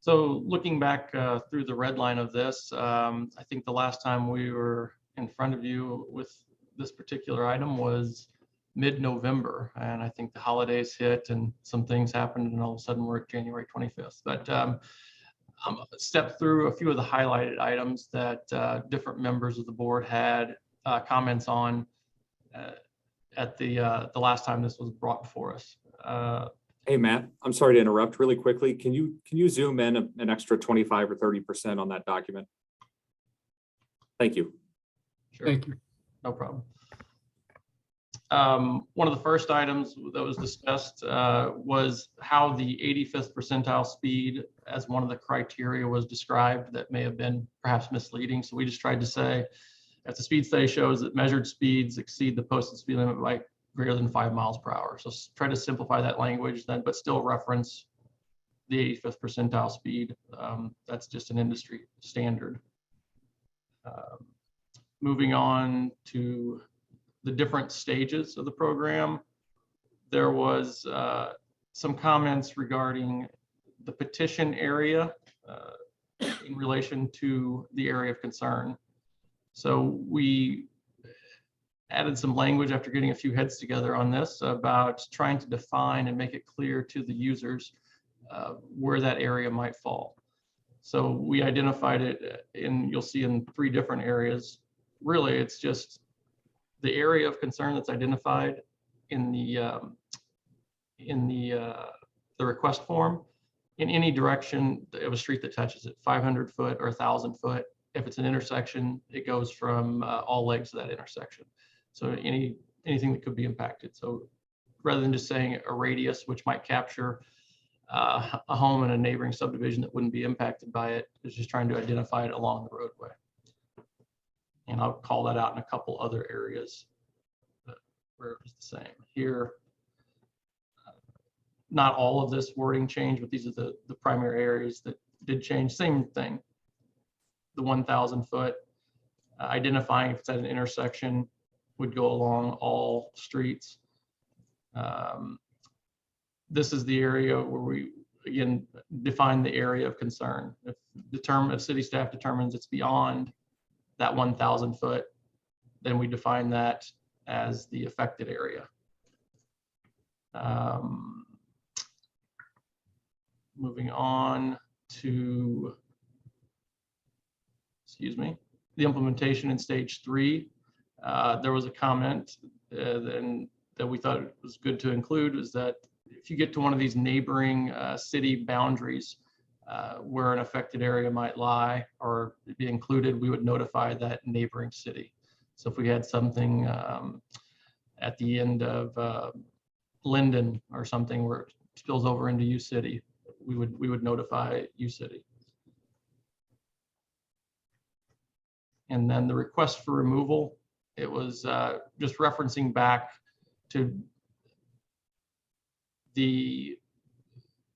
So looking back through the red line of this, I think the last time we were in front of you with this particular item was mid-November, and I think the holidays hit and some things happened, and all of a sudden we're at January 25th. But step through a few of the highlighted items that different members of the board had comments on at the last time this was brought before us. Hey, Matt, I'm sorry to interrupt really quickly. Can you zoom in an extra 25 or 30% on that document? Thank you. Sure. Thank you. No problem. One of the first items that was discussed was how the 85th percentile speed as one of the criteria was described that may have been perhaps misleading. So we just tried to say, if the speed study shows that measured speeds exceed the posted speed limit by greater than 5 miles per hour. So try to simplify that language then, but still reference the 85th percentile speed. That's just an industry standard. Moving on to the different stages of the program, there was some comments regarding the petition area in relation to the area of concern. So we added some language after getting a few heads together on this about trying to define and make it clear to the users where that area might fall. So we identified it in, you'll see in 3 different areas. Really, it's just the area of concern that's identified in the request form in any direction of a street that touches it, 500 foot or 1,000 foot. If it's an intersection, it goes from all legs of that intersection. So anything that could be impacted. So rather than just saying a radius, which might capture a home in a neighboring subdivision that wouldn't be impacted by it, it's just trying to identify it along the roadway. And I'll call that out in a couple other areas where it was the same. Here, not all of this wording changed, but these are the primary areas that did change. Same thing. The 1,000 foot, identifying if it's at an intersection, would go along all streets. This is the area where we, again, define the area of concern. If city staff determines it's beyond that 1,000 foot, then we define that as the affected area. Moving on to, excuse me, the implementation in stage 3. There was a comment that we thought it was good to include, is that if you get to one of these neighboring city boundaries where an affected area might lie or be included, we would notify that neighboring city. So if we had something at the end of Linden or something where it spills over into U City, we would notify U City. And then the request for removal, it was just referencing back to the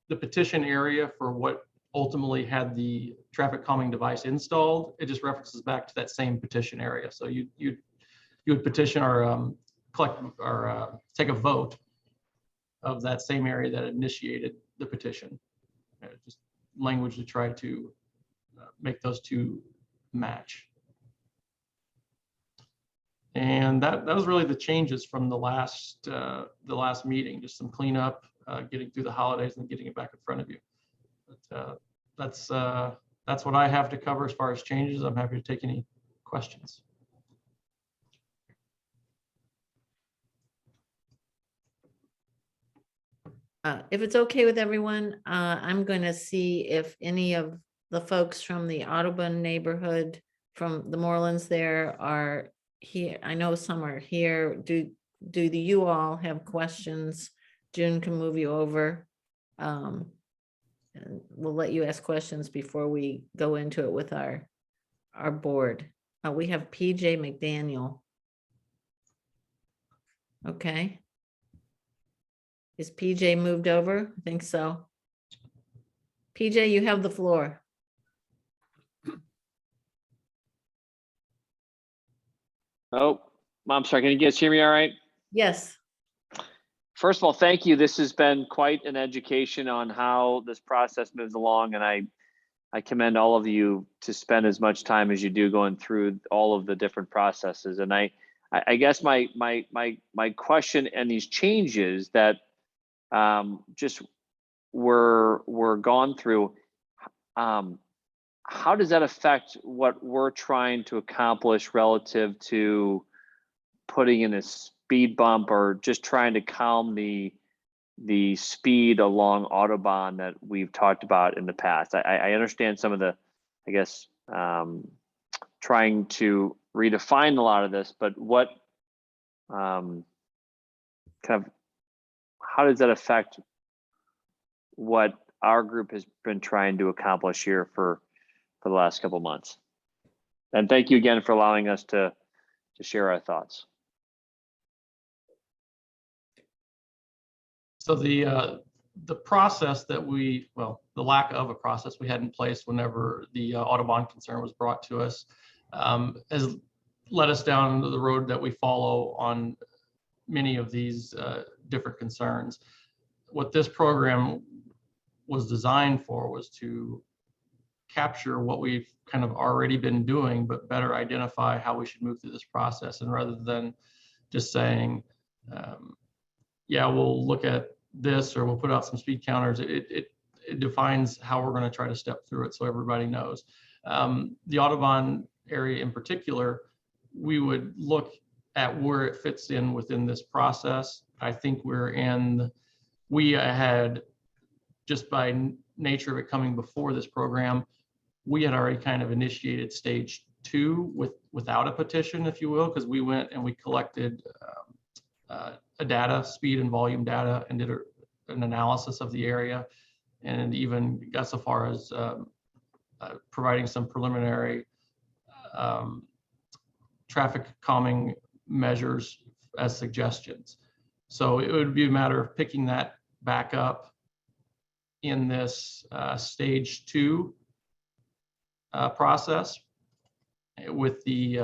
petition area for what ultimately had the traffic calming device installed. It just references back to that same petition area. So you would petition or collect or take a vote of that same area that initiated the petition. Just language to try to make those two match. And that was really the changes from the last meeting, just some cleanup, getting through the holidays and getting it back in front of you. But that's what I have to cover as far as changes. I'm happy to take any questions. If it's okay with everyone, I'm going to see if any of the folks from the Audubon neighborhood, from the Morelands there, are here. I know some are here. Do you all have questions? June can move you over. And we'll let you ask questions before we go into it with our board. We have PJ McDaniel. Okay. Is PJ moved over? I think so. PJ, you have the floor. Oh, I'm sorry. Can you guys hear me all right? Yes. First of all, thank you. This has been quite an education on how this process moves along, and I commend all of you to spend as much time as you do going through all of the different processes. And I guess my question and these changes that just were gone through, how does that affect what we're trying to accomplish relative to putting in a speed bump or just trying to calm the speed along Audubon that we've talked about in the past? I understand some of the, I guess, trying to redefine a lot of this, but what kind of, how does that affect what our group has been trying to accomplish here for the last couple of months? And thank you again for allowing us to share our thoughts. So the process that the lack of a process we had in place whenever the Audubon concern was brought to us has led us down the road that we follow on many of these different concerns. What this program was designed for was to capture what we've kind of already been doing, but better identify how we should move through this process. And rather than just saying, yeah, we'll look at this or we'll put out some speed counters, it defines how we're going to try to step through it so everybody knows. The Audubon area in particular, we would look at where it fits in within this process. I think we had, just by nature of it coming before this program, we had already kind of initiated stage 2 without a petition, if you will, because we went and we collected speed and volume data, and did an analysis of the area, and even got so far as providing some preliminary traffic calming measures as suggestions. So it would be a matter of picking that back up in this stage 2 process with the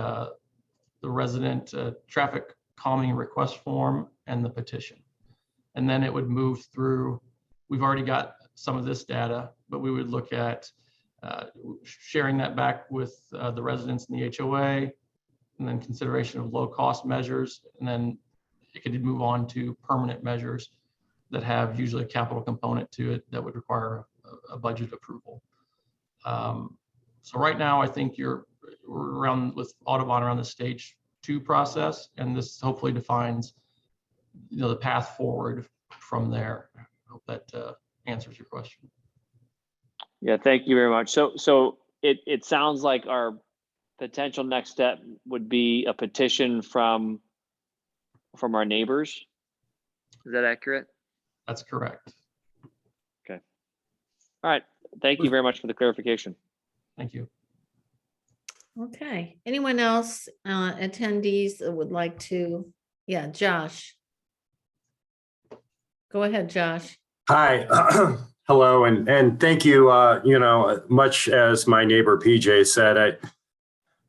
resident traffic calming request form and the petition. And then it would move through, we've already got some of this data, but we would look at sharing that back with the residents in the HOA, and then consideration of low cost measures. And then it could move on to permanent measures that have usually a capital component to it that would require a budget approval. So right now, I think we're around with Audubon around the stage 2 process, and this hopefully defines, the path forward from there. I hope that answers your question. Yeah, thank you very much. So it sounds like our potential next step would be a petition from our neighbors. Is that accurate? That's correct. Okay. All right. Thank you very much for the clarification. Thank you. Okay, anyone else, attendees that would like to, yeah, Josh. Go ahead, Josh. Hi, hello, and thank you. Much as my neighbor PJ said, I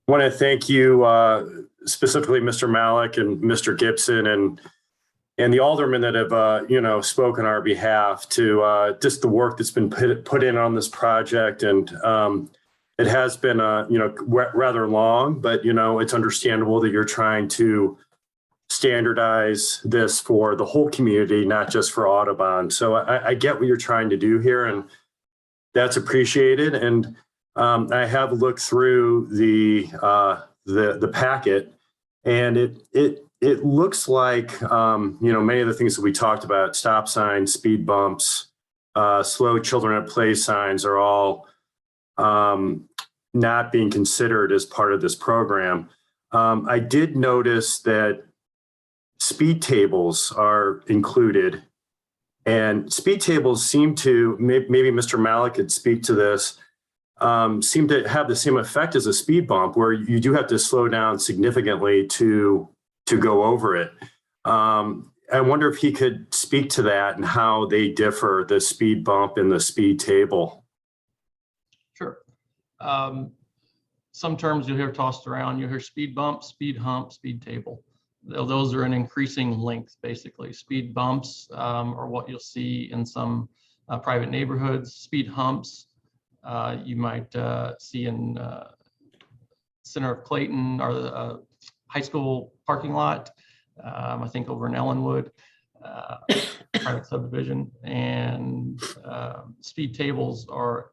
want to thank you specifically, Mr. Malik and Mr. Gibson and the aldermen that have spoken on our behalf to just the work that's been put in on this project. And it has been rather long, but it's understandable that you're trying to standardize this for the whole community, not just for Audubon. So I get what you're trying to do here, and that's appreciated. And I have looked through the packet, and it looks like many of the things that we talked about, stop signs, speed bumps, slow children at play signs, are all not being considered as part of this program. I did notice that speed tables are included, and speed tables seem to, maybe Mr. Malik could speak to this, seem to have the same effect as a speed bump, where you do have to slow down significantly to go over it. I wonder if he could speak to that and how they differ, the speed bump and the speed table. Sure. Some terms you'll hear tossed around. You'll hear speed bump, speed hump, speed table. Those are an increasing length, basically. Speed bumps are what you'll see in some private neighborhoods. Speed humps you might see in center of Clayton or the high school parking lot. I think over in Ellenwood, private subdivision. And speed tables are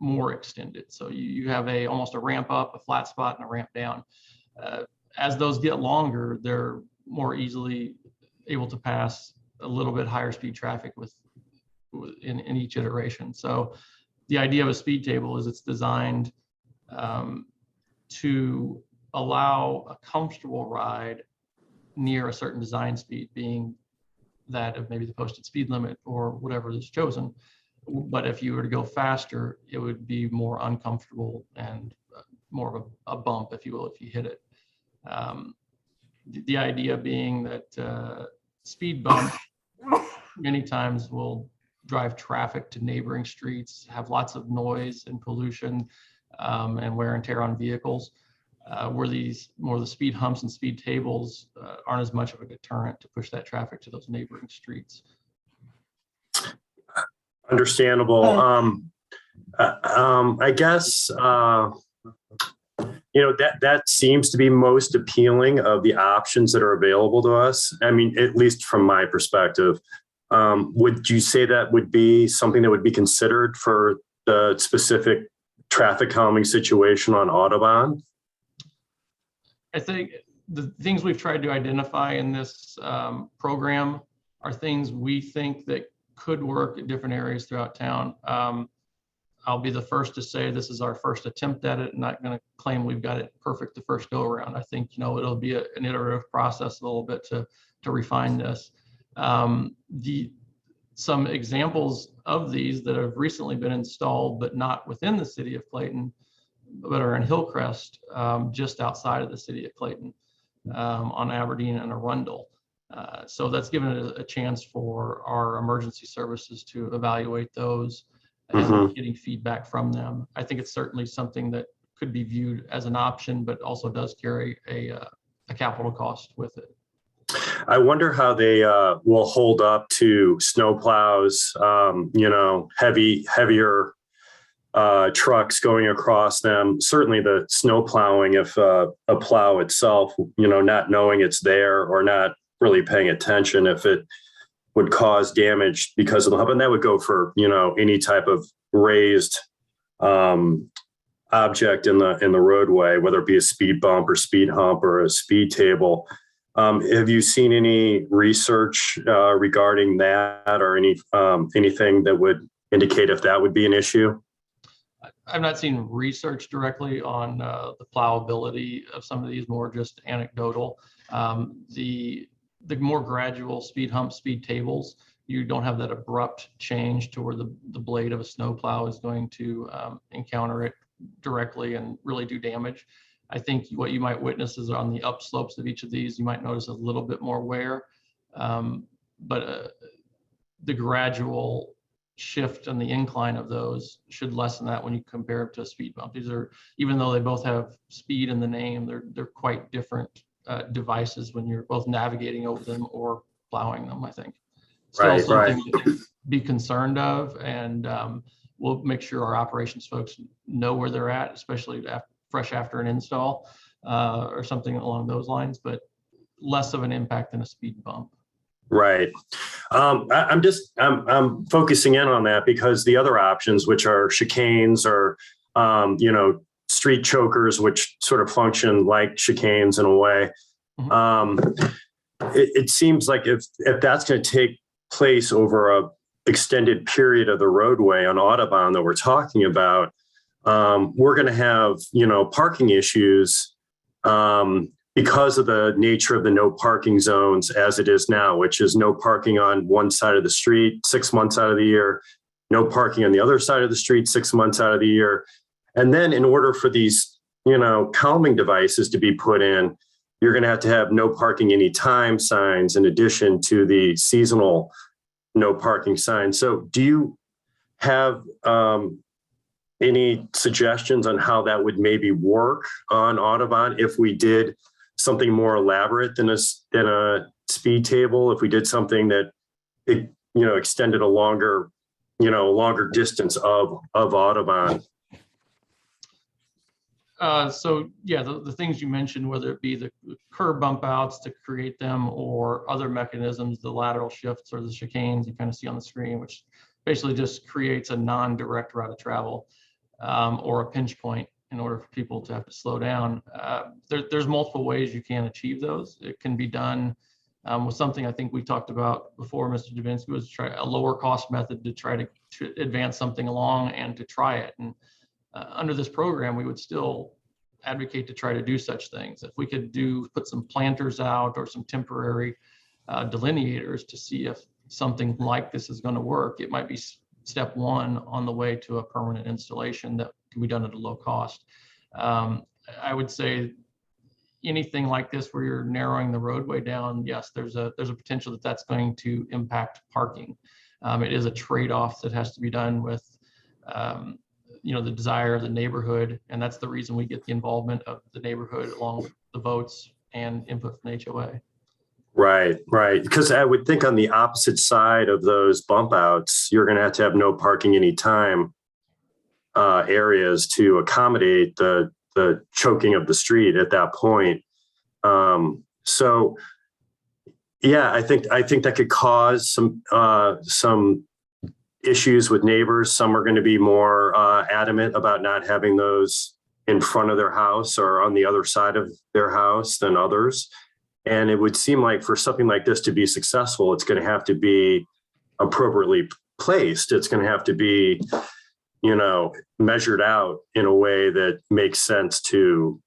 more extended. So you have almost a ramp up, a flat spot, and a ramp down. As those get longer, they're more easily able to pass a little bit higher speed traffic in each iteration. So the idea of a speed table is it's designed to allow a comfortable ride near a certain design speed, being that of maybe the posted speed limit or whatever is chosen. But if you were to go faster, it would be more uncomfortable and more of a bump, if you will, if you hit it. The idea being that speed bump many times will drive traffic to neighboring streets, have lots of noise and pollution, and wear and tear on vehicles. Where these more the speed humps and speed tables aren't as much of a deterrent to push that traffic to those neighboring streets. Understandable. I guess, that seems to be most appealing of the options that are available to us. I mean, at least from my perspective. Would you say that would be something that would be considered for the specific traffic calming situation on Audubon? I think the things we've tried to identify in this program are things we think that could work at different areas throughout town. I'll be the first to say this is our first attempt at it. I'm not going to claim we've got it perfect the first go around. I think, it'll be an iterative process a little bit to refine this. Some examples of these that have recently been installed, but not within the city of Clayton, but are in Hillcrest, just outside of the city of Clayton, on Aberdeen and Arundel. So that's given it a chance for our emergency services to evaluate those and getting feedback from them. I think it's certainly something that could be viewed as an option, but also does carry a capital cost with it. I wonder how they will hold up to snowplows, heavier trucks going across them. Certainly the snow plowing, if a plow itself, not knowing it's there or not really paying attention, if it would cause damage because of the hump. And that would go for, any type of raised object in the roadway, whether it be a speed bump or speed hump or a speed table. Have you seen any research regarding that or anything that would indicate if that would be an issue? I've not seen research directly on the plowability of some of these, more just anecdotal. The more gradual speed hump, speed tables, you don't have that abrupt change to where the blade of a snow plow is going to encounter it directly and really do damage. I think what you might witness is on the upslopes of each of these, you might notice a little bit more wear, but the gradual shift and the incline of those should lessen that when you compare it to a speed bump. These are, even though they both have speed in the name, they're quite different devices when you're both navigating over them or plowing them, I think. Still something to be concerned of, and we'll make sure our operations folks know where they're at, especially fresh after an install or something along those lines, but less of an impact than a speed bump. Right. I'm focusing in on that because the other options, which are chicanes or, street chokers, which sort of function like chicanes in a way. It seems like if that's going to take place over a extended period of the roadway on Audubon that we're talking about, we're going to have, parking issues because of the nature of the no parking zones as it is now, which is no parking on one side of the street 6 months out of the year, no parking on the other side of the street 6 months out of the year. And then in order for these, calming devices to be put in, you're going to have no parking anytime signs in addition to the seasonal no parking signs. So do you have any suggestions on how that would maybe work on Audubon if we did something more elaborate than a speed table, if we did something that extended a longer distance of Audubon? So yeah, the things you mentioned, whether it be the curb bump outs to create them or other mechanisms, the lateral shifts or the chicanes you kind of see on the screen, which basically just creates a non-direct route of travel or a pinch point in order for people to have to slow down. There's multiple ways you can achieve those. It can be done with something I think we talked about before, Mr. Dubinsky, was try a lower cost method to try to advance something along and to try it. And under this program, we would still advocate to try to do such things. If we could put some planters out or some temporary delineators to see if something like this is going to work, it might be step one on the way to a permanent installation that can be done at a low cost. I would say anything like this where you're narrowing the roadway down, yes, there's a potential that that's going to impact parking. It is a trade-off that has to be done with the desire of the neighborhood, and that's the reason we get the involvement of the neighborhood along with the votes and input from the HOA. Right. Because I would think on the opposite side of those bump outs, you're going to have no parking anytime areas to accommodate the choking of the street at that point. So yeah, I think that could cause some issues with neighbors. Some are going to be more adamant about not having those in front of their house or on the other side of their house than others. And it would seem like for something like this to be successful, it's going to have to be appropriately placed. It's going to have to be, measured out in a way that makes sense to,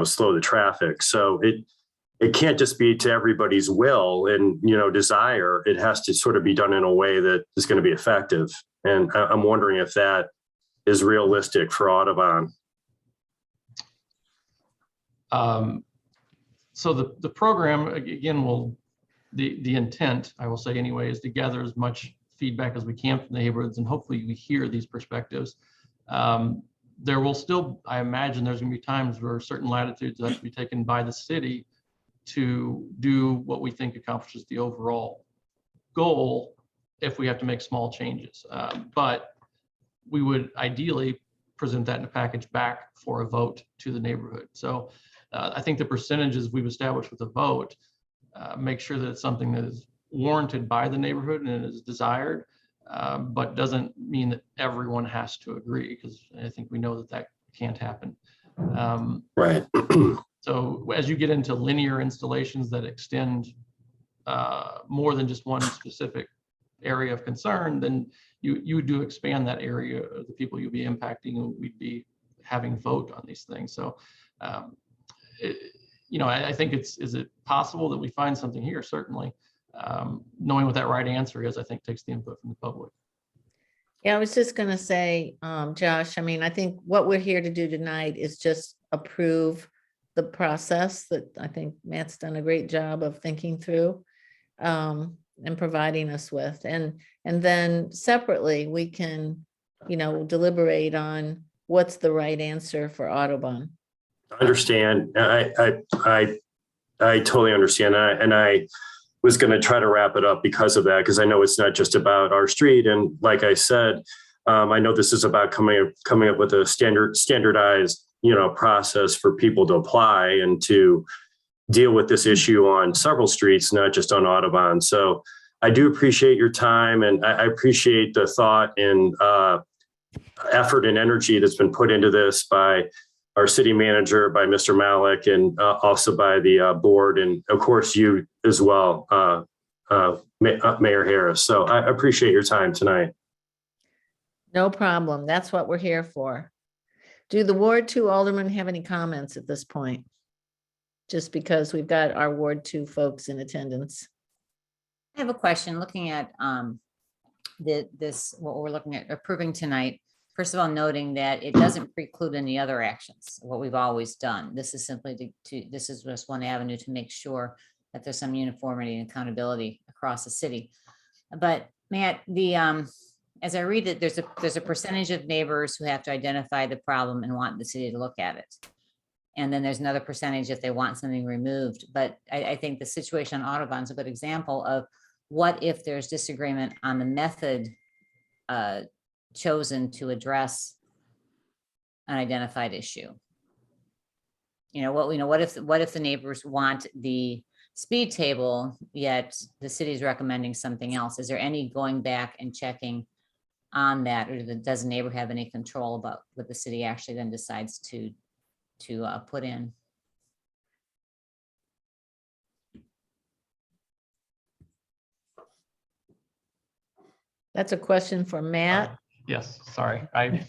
slow the traffic. So it can't just be to everybody's will and, desire. It has to sort of be done in a way that is going to be effective. And I'm wondering if that is realistic for Audubon. So the program, again, the intent, I will say anyway, is to gather as much feedback as we can from the neighborhoods, and hopefully we hear these perspectives. There will still, I imagine there's going to be times where certain latitudes have to be taken by the city to do what we think accomplishes the overall goal if we have to make small changes. But we would ideally present that in a package back for a vote to the neighborhood. So I think the percentages we've established with the vote make sure that it's something that is warranted by the neighborhood and is desired, but doesn't mean that everyone has to agree, because I think we know that can't happen. Right. So as you get into linear installations that extend more than just one specific area of concern, then you do expand that area of the people you'll be impacting, and we'd be having vote on these things. So I think is it possible that we find something here? Certainly. Knowing what that right answer is, I think takes the input from the public. Yeah, I was just going to say, Josh, I think what we're here to do tonight is just approve the process that I think Matt's done a great job of thinking through and providing us with. And then separately, we can, deliberate on what's the right answer for Audubon. I understand. I totally understand. And I was going to try to wrap it up because of that, because I know it's not just about our street. And like I said, I know this is about coming up with a standardized, process for people to apply and to deal with this issue on several streets, not just on Audubon. So I do appreciate your time, and I appreciate the thought and effort and energy that's been put into this by our city manager, by Mr. Malik, and also by the board, and of course you as well, Mayor Harris. So I appreciate your time tonight. No problem. That's what we're here for. Do the Ward 2 aldermen have any comments at this point? Just because we've got our Ward 2 folks in attendance. I have a question looking at what we're looking at approving tonight. First of all, noting that it doesn't preclude any other actions, what we've always done. This is simply this is just one avenue to make sure that there's some uniformity and accountability across the city. But Matt, as I read it, there's a percentage of neighbors who have to identify the problem and want the city to look at it. And then there's another percentage if they want something removed. But I think the situation on Audubon is a good example of what if there's disagreement on the method chosen to address an identified issue. What if the neighbors want the speed table, yet the city's recommending something else? Is there any going back and checking on that, or does the neighbor have any control about what the city actually then decides to put in? That's a question for Matt. Yes, sorry. I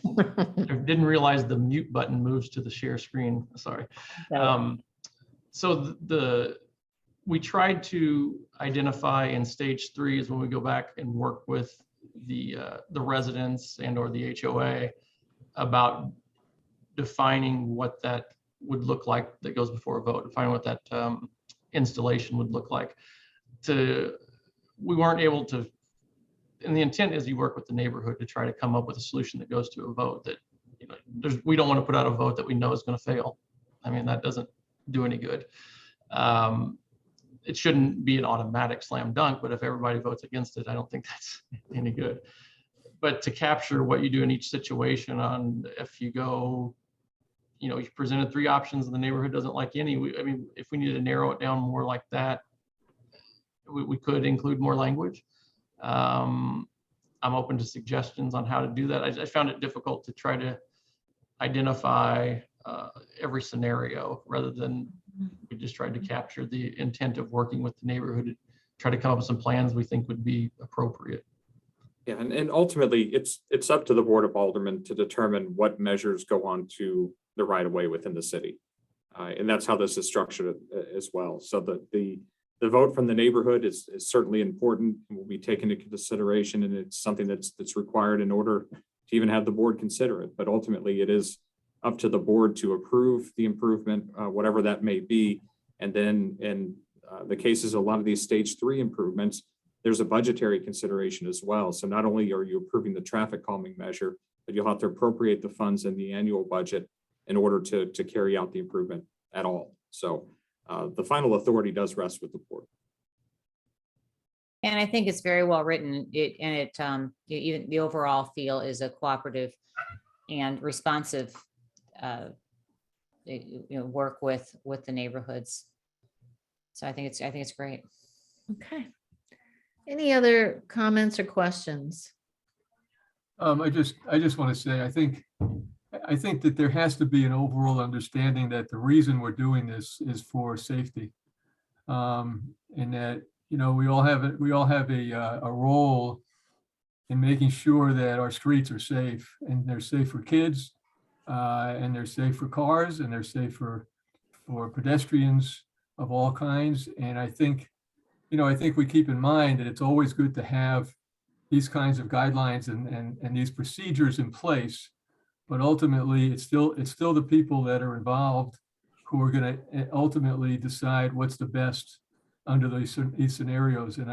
didn't realize the mute button moves to the share screen. Sorry. So we tried to identify in stage 3 is when we go back and work with the residents and or the HOA about defining what that would look like that goes before a vote, and find what that installation would look like. We weren't able to, and the intent is you work with the neighborhood to try to come up with a solution that goes to a vote that, you know, we don't want to put out a vote that we know is going to fail. I mean, that doesn't do any good. It shouldn't be an automatic slam dunk, but if everybody votes against it, I don't think that's any good. But to capture what you do in each situation, on if you go, you know, you presented 3 options and the neighborhood doesn't like any, I mean, if we needed to narrow it down more like that, we could include more language. I'm open to suggestions on how to do that. I found it difficult to try to identify every scenario, rather than we just tried to capture the intent of working with the neighborhood to try to come up with some plans we think would be appropriate. Yeah, and ultimately, it's up to the Board of Aldermen to determine what measures go on to the right of way within the city. And that's how this is structured as well. So the vote from the neighborhood is certainly important and will be taken into consideration, and it's something that's required in order to even have the board consider it. But ultimately, it is up to the board to approve the improvement, whatever that may be. And then in the cases, a lot of these stage 3 improvements, there's a budgetary consideration as well. So not only are you approving the traffic calming measure, but you'll have to appropriate the funds in the annual budget in order to carry out the improvement at all. So the final authority does rest with the board. And I think it's very well written. Even the overall feel is a cooperative and responsive work with the neighborhoods. So I think it's great. Okay. Any other comments or questions? I just want to say, I think that there has to be an overall understanding that the reason we're doing this is for safety. And that, you know, we all have a role in making sure that our streets are safe, and they're safe for kids, and they're safe for cars, and they're safe for pedestrians of all kinds. And I think we keep in mind that it's always good to have these kinds of guidelines and these procedures in place. But ultimately, it's still the people that are involved who are going to ultimately decide what's the best under these scenarios. And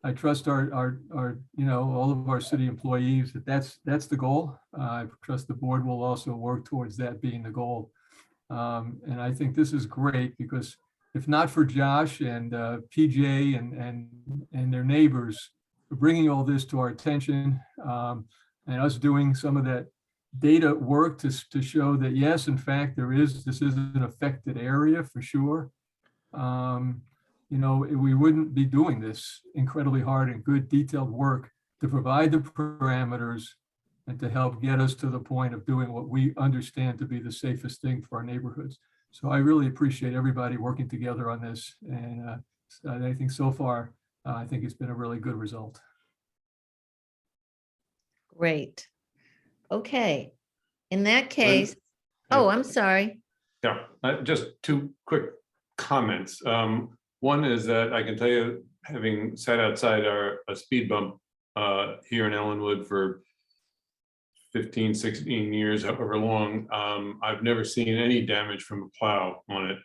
I trust our all of our city employees that's the goal. I trust the board will also work towards that being the goal. And I think this is great, because if not for Josh and PJ and their neighbors for bringing all this to our attention, and us doing some of that data work to show that, yes, in fact, this is an affected area for sure. We wouldn't be doing this incredibly hard and good detailed work to provide the parameters and to help get us to the point of doing what we understand to be the safest thing for our neighborhoods. So I really appreciate everybody working together on this. And I think so far, I think it's been a really good result. Great. Okay. In that case, oh, I'm sorry. Yeah, just 2 quick comments. One is that I can tell you, having sat outside a speed bump here in Ellenwood for 15, 16 years, however long, I've never seen any damage from a plow on it.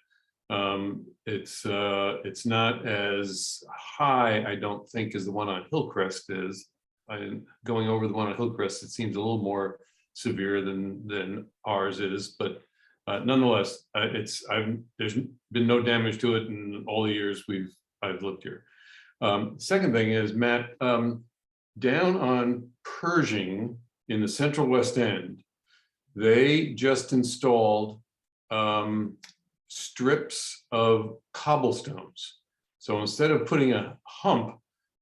It's not as high, I don't think, as the one on Hillcrest is. Going over the one on Hillcrest, it seems a little more severe than ours is, but nonetheless, there's been no damage to it in all the years I've lived here. Second thing is, Matt, down on Pershing in the Central West End, they just installed strips of cobblestones. So instead of putting a hump,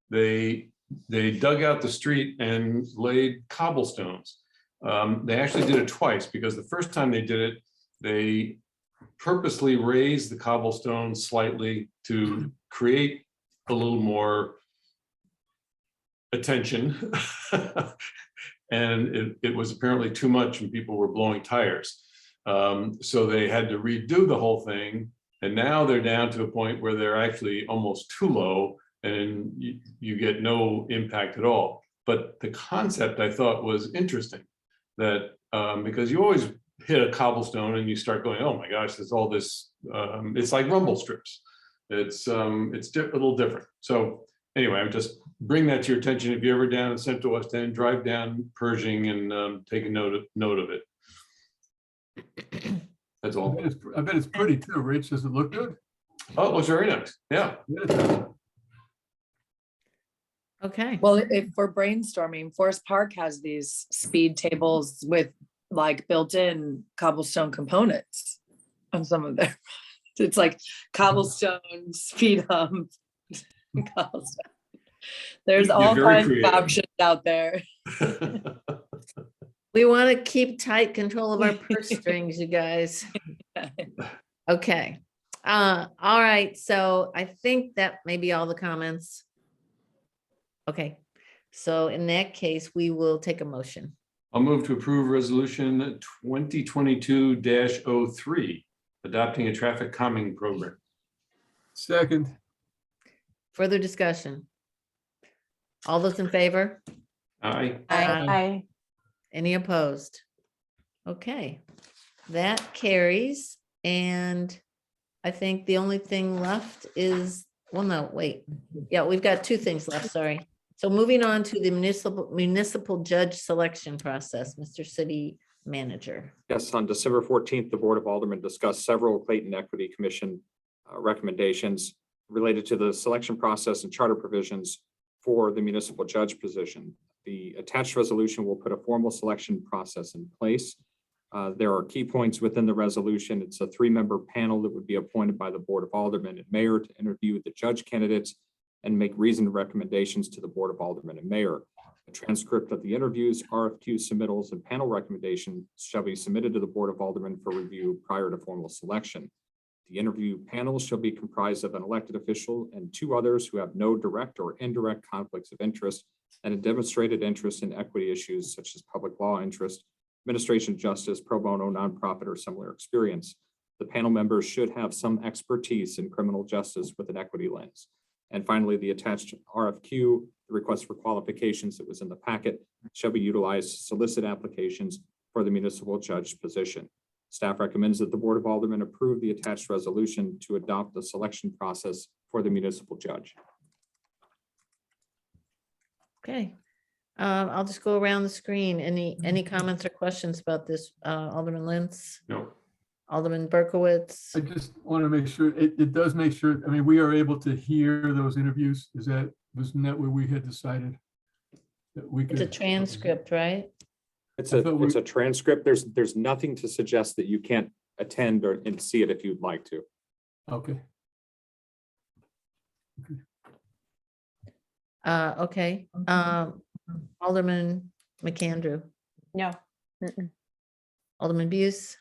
they dug out the street and laid cobblestones. They actually did it twice, because the first time they did it, they purposely raised the cobblestones slightly to create a little more attention. And it was apparently too much and people were blowing tires. So they had to redo the whole thing. And now they're down to a point where they're actually almost too low, and you get no impact at all. But the concept I thought was interesting, that because you always hit a cobblestone and you start going, oh my gosh, there's all this, it's like rumble strips. It's a little different. So anyway, I'm just bring that to your attention. If you're ever down in Central West End, drive down Pershing and take a note of it. That's all. I bet it's pretty too, Rich. Does it look good? Oh, it looks very nice. Yeah. Okay. Well, if we're brainstorming, Forest Park has these speed tables with like built-in cobblestone components on some of their, it's like cobblestone, speed hump, cobblestone. There's all very kinds creative. of options out there. We want to keep tight control of our purse strings, you guys. Okay. All right. So I think that may be all the comments. Okay. So in that case, we will take a motion. I'll move to approve resolution 2022-03, adopting a traffic calming program. Second. Further discussion. All those in favor? Aye. Aye. Any opposed? Okay, that carries. And I think the only thing left is, well, no, wait. Yeah, we've got two things left, sorry. So moving on to the municipal judge selection process, Mr. City Manager. Yes, on December 14th, the Board of Aldermen discussed several Clayton Equity Commission recommendations related to the selection process and charter provisions for the municipal judge position. The attached resolution will put a formal selection process in place. There are key points within the resolution. It's a 3-member panel that would be appointed by the Board of Aldermen and Mayor to interview the judge candidates and make reasoned recommendations to the Board of Aldermen and Mayor. A transcript of the interviews, RFQ submittals, and panel recommendations shall be submitted to the Board of Aldermen for review prior to formal selection. The interview panel shall be comprised of an elected official and 2 others who have no direct or indirect conflicts of interest and a demonstrated interest in equity issues such as public law interest, administration justice, pro bono, nonprofit, or similar experience. The panel members should have some expertise in criminal justice with an equity lens. And finally, the attached RFQ, the request for qualifications that was in the packet, shall be utilized to solicit applications for the municipal judge position. Staff recommends that the Board of Aldermen approve the attached resolution to adopt the selection process for the municipal judge. Okay. I'll just go around the screen. Any comments or questions about this? Alderman Lentz, No. Alderman Berkowitz? I just want to make sure, it does make sure, I mean, we are able to hear those interviews. Wasn't that where we had decided? That we It's a could. transcript, right? It's I thought a transcript. There's nothing to suggest that you can't attend and see it if you'd like to. Okay. Okay. Alderman McAndrew, No. Alderman Buse,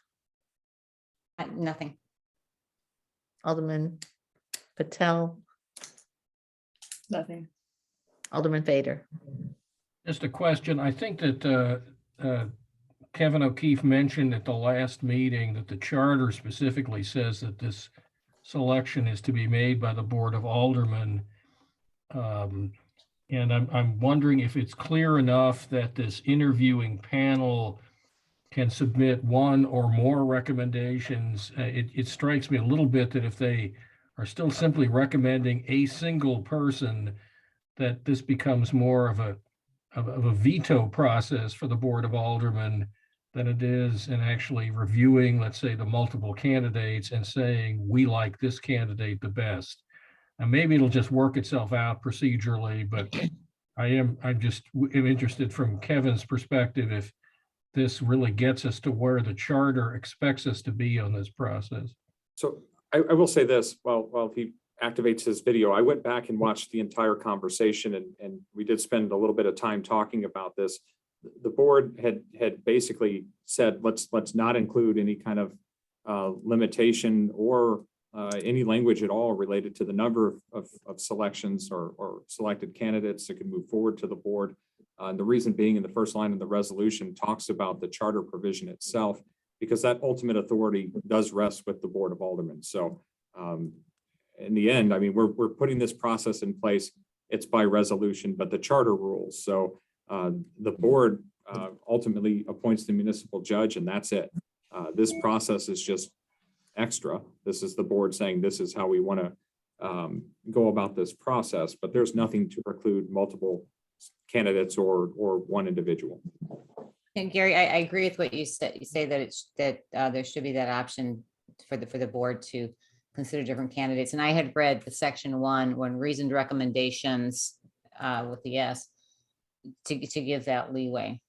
Nothing. Alderman Patel, Nothing. Alderman Fader. Just a question. I think that Kevin O'Keefe mentioned at the last meeting that the charter specifically says that this selection is to be made by the Board of Aldermen. And I'm wondering if it's clear enough that this interviewing panel can submit one or more recommendations. It strikes me a little bit that if they are still simply recommending a single person, that this becomes more of a veto process for the Board of Aldermen than it is in actually reviewing, let's say, the multiple candidates and saying, we like this candidate the best. And maybe it'll just work itself out procedurally, but I'm interested from Kevin's perspective if this really gets us to where the charter expects us to be on this process. So I will say this, while he activates his video, I went back and watched the entire conversation and we did spend a little bit of time talking about this. The board had basically said, let's not include any kind of limitation or any language at all related to the number of selections or selected candidates that could move forward to the board. And the reason being, in the first line of the resolution talks about the charter provision itself, because that ultimate authority does rest with the Board of Aldermen. So in the end, I mean, we're putting this process in place. It's by resolution, but the charter rules. So the board ultimately appoints the municipal judge, and that's it. This process is just extra. This is the board saying this is how we want to go about this process, but there's nothing to preclude multiple candidates or one individual. And Gary, I agree with what you said. You say that there should be that option for the board to consider different candidates. And I had read the section 1 when reasoned recommendations with the S to give that leeway.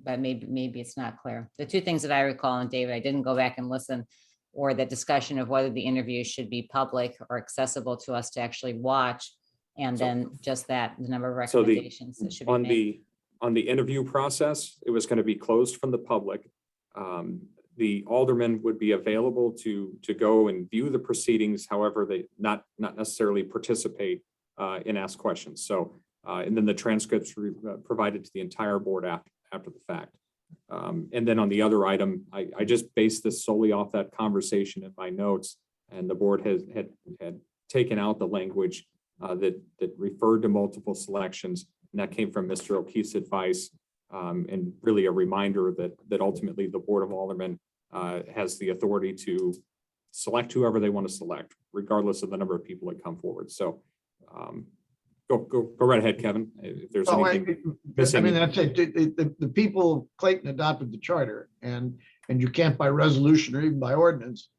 But maybe it's not clear. The two things that I recall, and David, I didn't go back and listen, or the discussion of whether the interview should be public or accessible to us to actually watch. And then just that, the number of So recommendations that should be made. on the interview process, it was going to be closed from the public. The aldermen would be available to go and view the proceedings. However, they not necessarily participate and ask questions. So, and then the transcripts were provided to the entire board after the fact. And then on the other item, I just based this solely off that conversation in my notes, and the board had taken out the language that referred to multiple selections, and that came from Mr. O'Keefe's advice, and really a reminder that ultimately the Board of Aldermen has the authority to select whoever they want to select, regardless of the number of people that come forward. So go right ahead, Kevin. If there's anything missing. I mean, that's it. The people, Clayton adopted the charter, and you can't by resolution or even by ordinance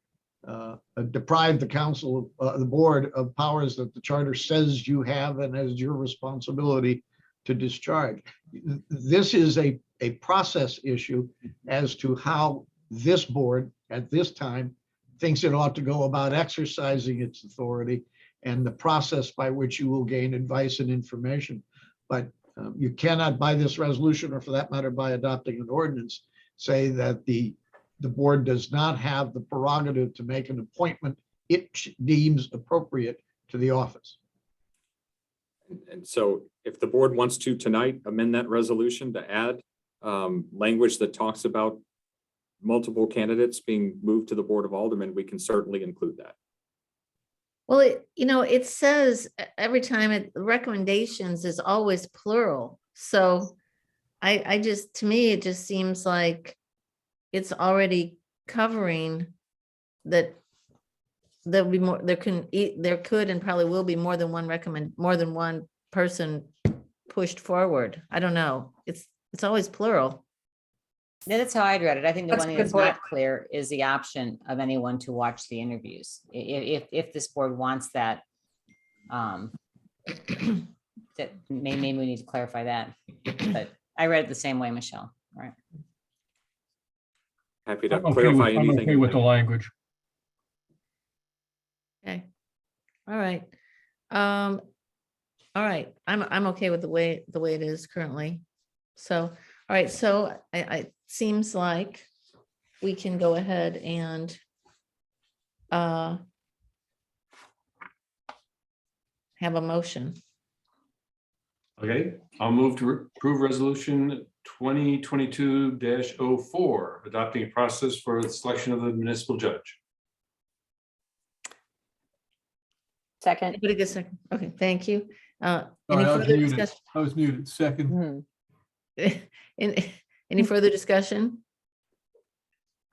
deprive the council, the board, of powers that the charter says you have and as your responsibility to discharge. This is a process issue as to how this board at this time thinks it ought to go about exercising its authority and the process by which you will gain advice and information. But you cannot, by this resolution, or for that matter, by adopting an ordinance, say that the board does not have the prerogative to make an appointment it deems appropriate to the office. And so if the board wants to tonight amend that resolution to add language that talks about multiple candidates being moved to the Board of Aldermen, we can certainly include that. Well, it says every time recommendations is always plural. So I just, to me, it just seems like it's already covering that there'll be more, there could and probably will be more than one person pushed forward. I don't know. It's always plural. Yeah, that's how I'd read it. I think the That's one a thing good that's point. not clear is the option of anyone to watch the interviews. If this board wants that, that maybe we need to clarify that. But I read it the same way, Michelle, right? Happy to I'm okay clarify with, I'm anything. okay with the language. Okay. All right. All right. I'm okay with the way it is currently. So, all right. So I seems like we can go ahead and have a motion. Okay, I'll move to approve resolution 2022-04, adopting a process for the selection of the municipal judge. Second. Anybody get a second? Okay, thank you. Sorry, Any I was further muted. discussion? I was muted. Second. Any further discussion?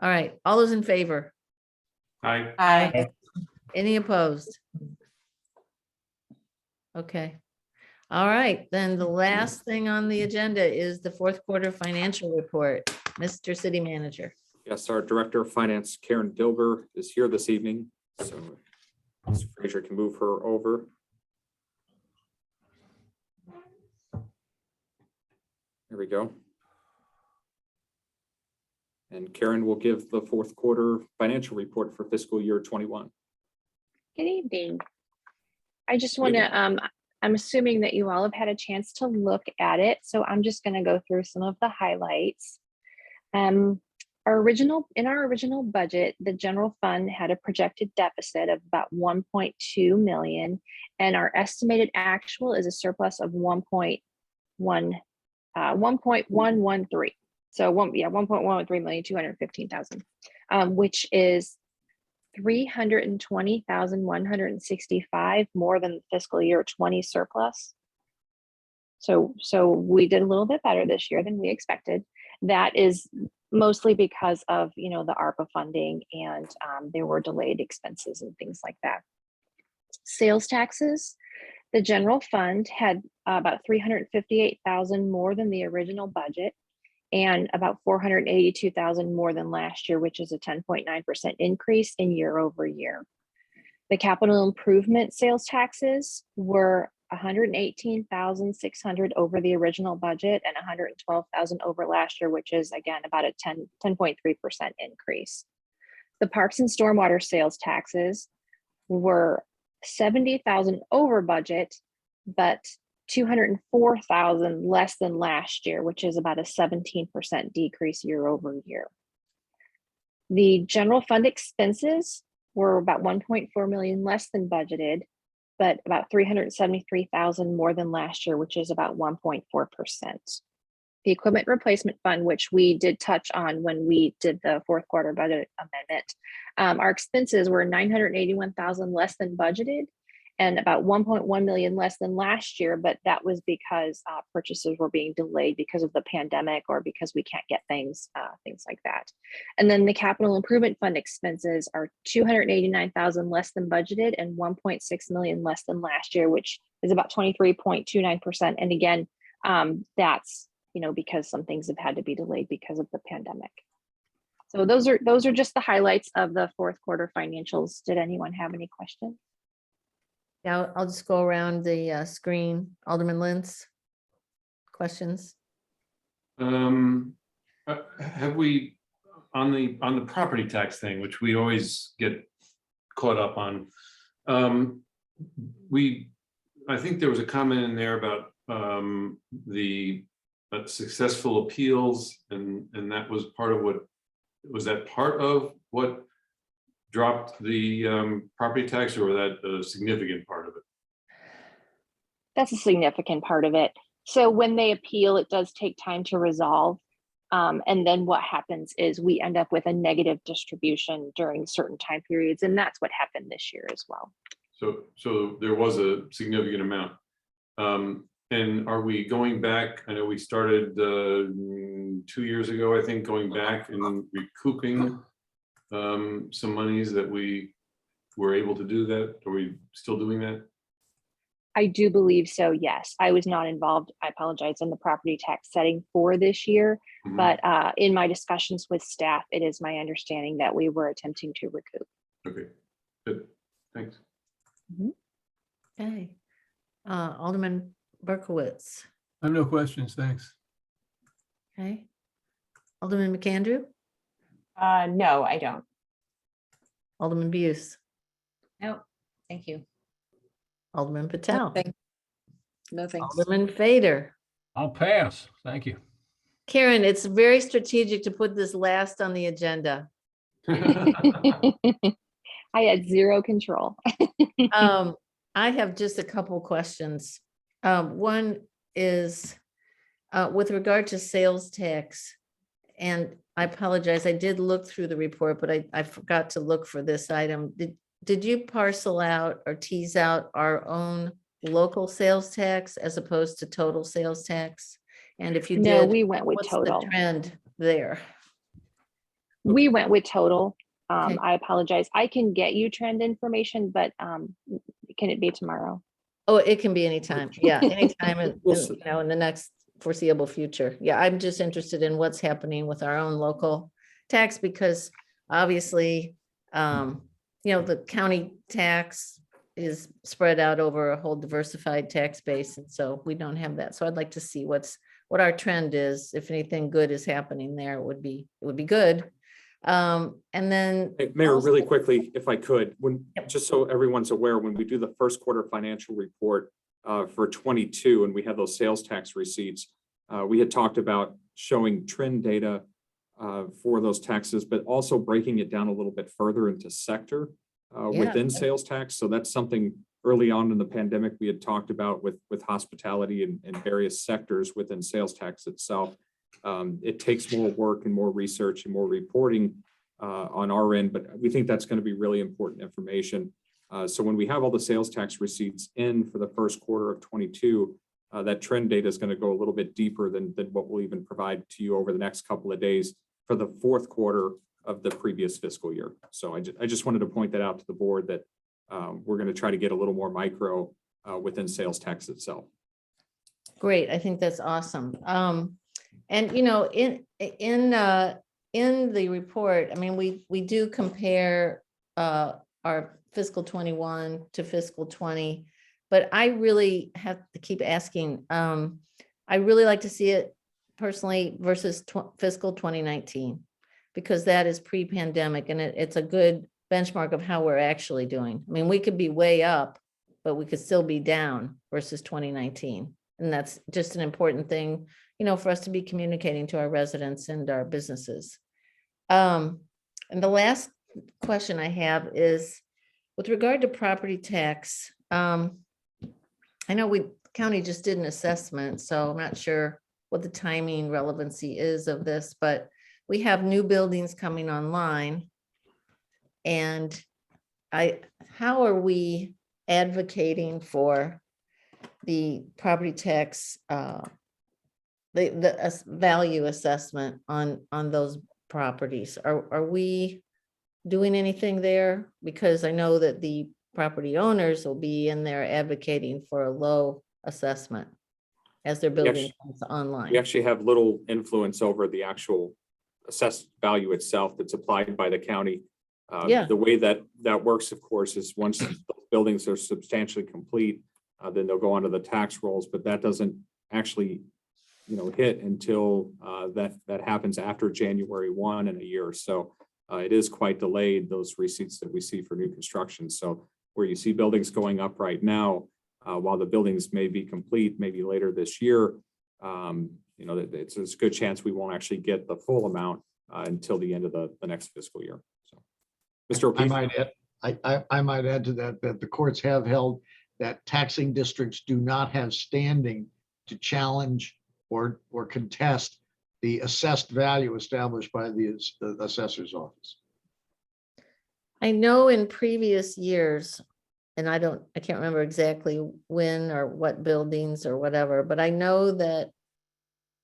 All right, all those in favor? Aye. Aye. Any opposed? Okay. All right, then the last thing on the agenda is the fourth quarter financial report. Mr. City Manager. Yes, our Director of Finance, Karen Dilber, is here this evening. So Mr. Frazier can move her over. There we go. And Karen will give the fourth quarter financial report for fiscal year 21. Good evening. I just want to, I'm assuming that you all have had a chance to look at it, so I'm just going to go through some of the highlights. In our original budget, the general fund had a projected deficit of about 1.2 million, and our estimated actual is a surplus of 1.113. So 1.113,215,000, which is 320,165 more than fiscal year 20 surplus. So we did a little bit better this year than we expected. That is mostly because of, the ARPA funding and there were delayed expenses and things like that. Sales taxes, the general fund had about 358,000 more than the original budget and about 482,000 more than last year, which is a 10.9% increase in year over year. The capital improvement sales taxes were 118,600 over the original budget and 112,000 over last year, which is again about a 10.3% increase. The parks and stormwater sales taxes were 70,000 over budget, but 204,000 less than last year, which is about a 17% decrease year over year. The general fund expenses were about 1.4 million less than budgeted, but about 373,000 more than last year, which is about 1.4%. The equipment replacement fund, which we did touch on when we did the fourth quarter budget amendment, our expenses were 981,000 less than budgeted and about 1.1 million less than last year, but that was because purchases were being delayed because of the pandemic or because we can't get things like that. And then the capital improvement fund expenses are 289,000 less than budgeted and 1.6 million less than last year, which is about 23.29%. And again, that's because some things have had to be delayed because of the pandemic. So those are just the highlights of the fourth quarter financials. Did anyone have any questions? Yeah, I'll just go around the screen. Alderman Lintz, questions? Have we, on the property tax thing, which we always get caught up on, I think there was a comment in there about the successful appeals, and that was part of what dropped the property tax, or was that a significant part of it? That's a significant part of it. So when they appeal, it does take time to resolve. And then what happens is we end up with a negative distribution during certain time periods. And that's what happened this year as well. So there was a significant amount. And are we going back? I know we started 2 years ago, I think, going back and recouping some monies that we were able to do that. Are we still doing that? I do believe so, yes. I was not involved, I apologize, in the property tax setting for this year, but in my discussions with staff, it is my understanding that we were attempting to recoup. Okay, good, thanks. Okay. Alderman Berkowitz. I have no questions, thanks. Okay. Alderman McAndrew? No, I don't. Alderman Buse? No, thank you. Alderman Patel? No thanks. Alderman Fader? I'll pass. Thank you. Karen, it's very strategic to put this last on the agenda. I had zero control. I have just a couple questions. One is with regard to sales tax, and I apologize, I did look through the report, but I forgot to look for this item. Did you parcel out or tease out our own local sales tax as opposed to total sales tax? And if you No, did, we went with what's total. the trend there? We went with total. Okay. I apologize. I can get you trend information, but can it be tomorrow? Oh, it can be anytime. Yeah, anytime in the next foreseeable future. Yeah, I'm just interested in what's happening with our own local tax because obviously, the county tax is spread out over a whole diversified tax base. And so we don't have that. So I'd like to see what our trend is. If anything good is happening there, it would be good. And then Hey, Mayor, really quickly, if I could, just so everyone's aware, when we do the first quarter financial report for 22 and we have those sales tax receipts, we had talked about showing trend data for those taxes, but also breaking it down a little bit further into sector within sales tax. So that's something early on in the pandemic we had talked about with hospitality and various sectors within sales tax itself. It takes more work and more research and more reporting on our end, but we think that's going to be really important information. So when we have all the sales tax receipts in for the first quarter of 22, that trend data is going to go a little bit deeper than what we'll even provide to you over the next couple of days. for the fourth quarter of the previous fiscal year. So I just wanted to point that out to the board that we're going to try to get a little more micro within sales tax itself. Great, I think that's awesome. And you know, in the report, I mean, we do compare our fiscal 21 to fiscal 20, but I really have to keep asking. I really like to see it personally versus fiscal 2019, because that is pre-pandemic and it's a good benchmark of how we're actually doing. I mean, we could be way up, but we could still be down versus 2019. And that's just an important thing, you know, for us to be communicating to our residents and our businesses. And the last question I have is with regard to property tax. I know county just did an assessment, so I'm not sure what the timing relevancy is of this, but we have new buildings coming online. And how are we advocating for the property tax, the value assessment on those properties? Are we doing anything there? Because I know that the property owners will be in there advocating for a low assessment as their building comes online. We actually have little influence over the actual assessed value itself that's applied by the county. The way that works, of course, is once the buildings are substantially complete, then they'll go onto the tax rolls, but that doesn't actually, you know, hit until that happens after January 1 in a year. So it is quite delayed, those receipts that we see for new construction. So where you see buildings going up right now, while the buildings may be complete, maybe later this year, you know, it's a good chance we won't actually get the full amount until the end of the next fiscal year. So, Mr. O'Keefe. I might add to that, that the courts have held that taxing districts do not have standing to challenge or contest the assessed value established by the assessor's office. I know in previous years, and I can't remember exactly when or what buildings or whatever, but I know that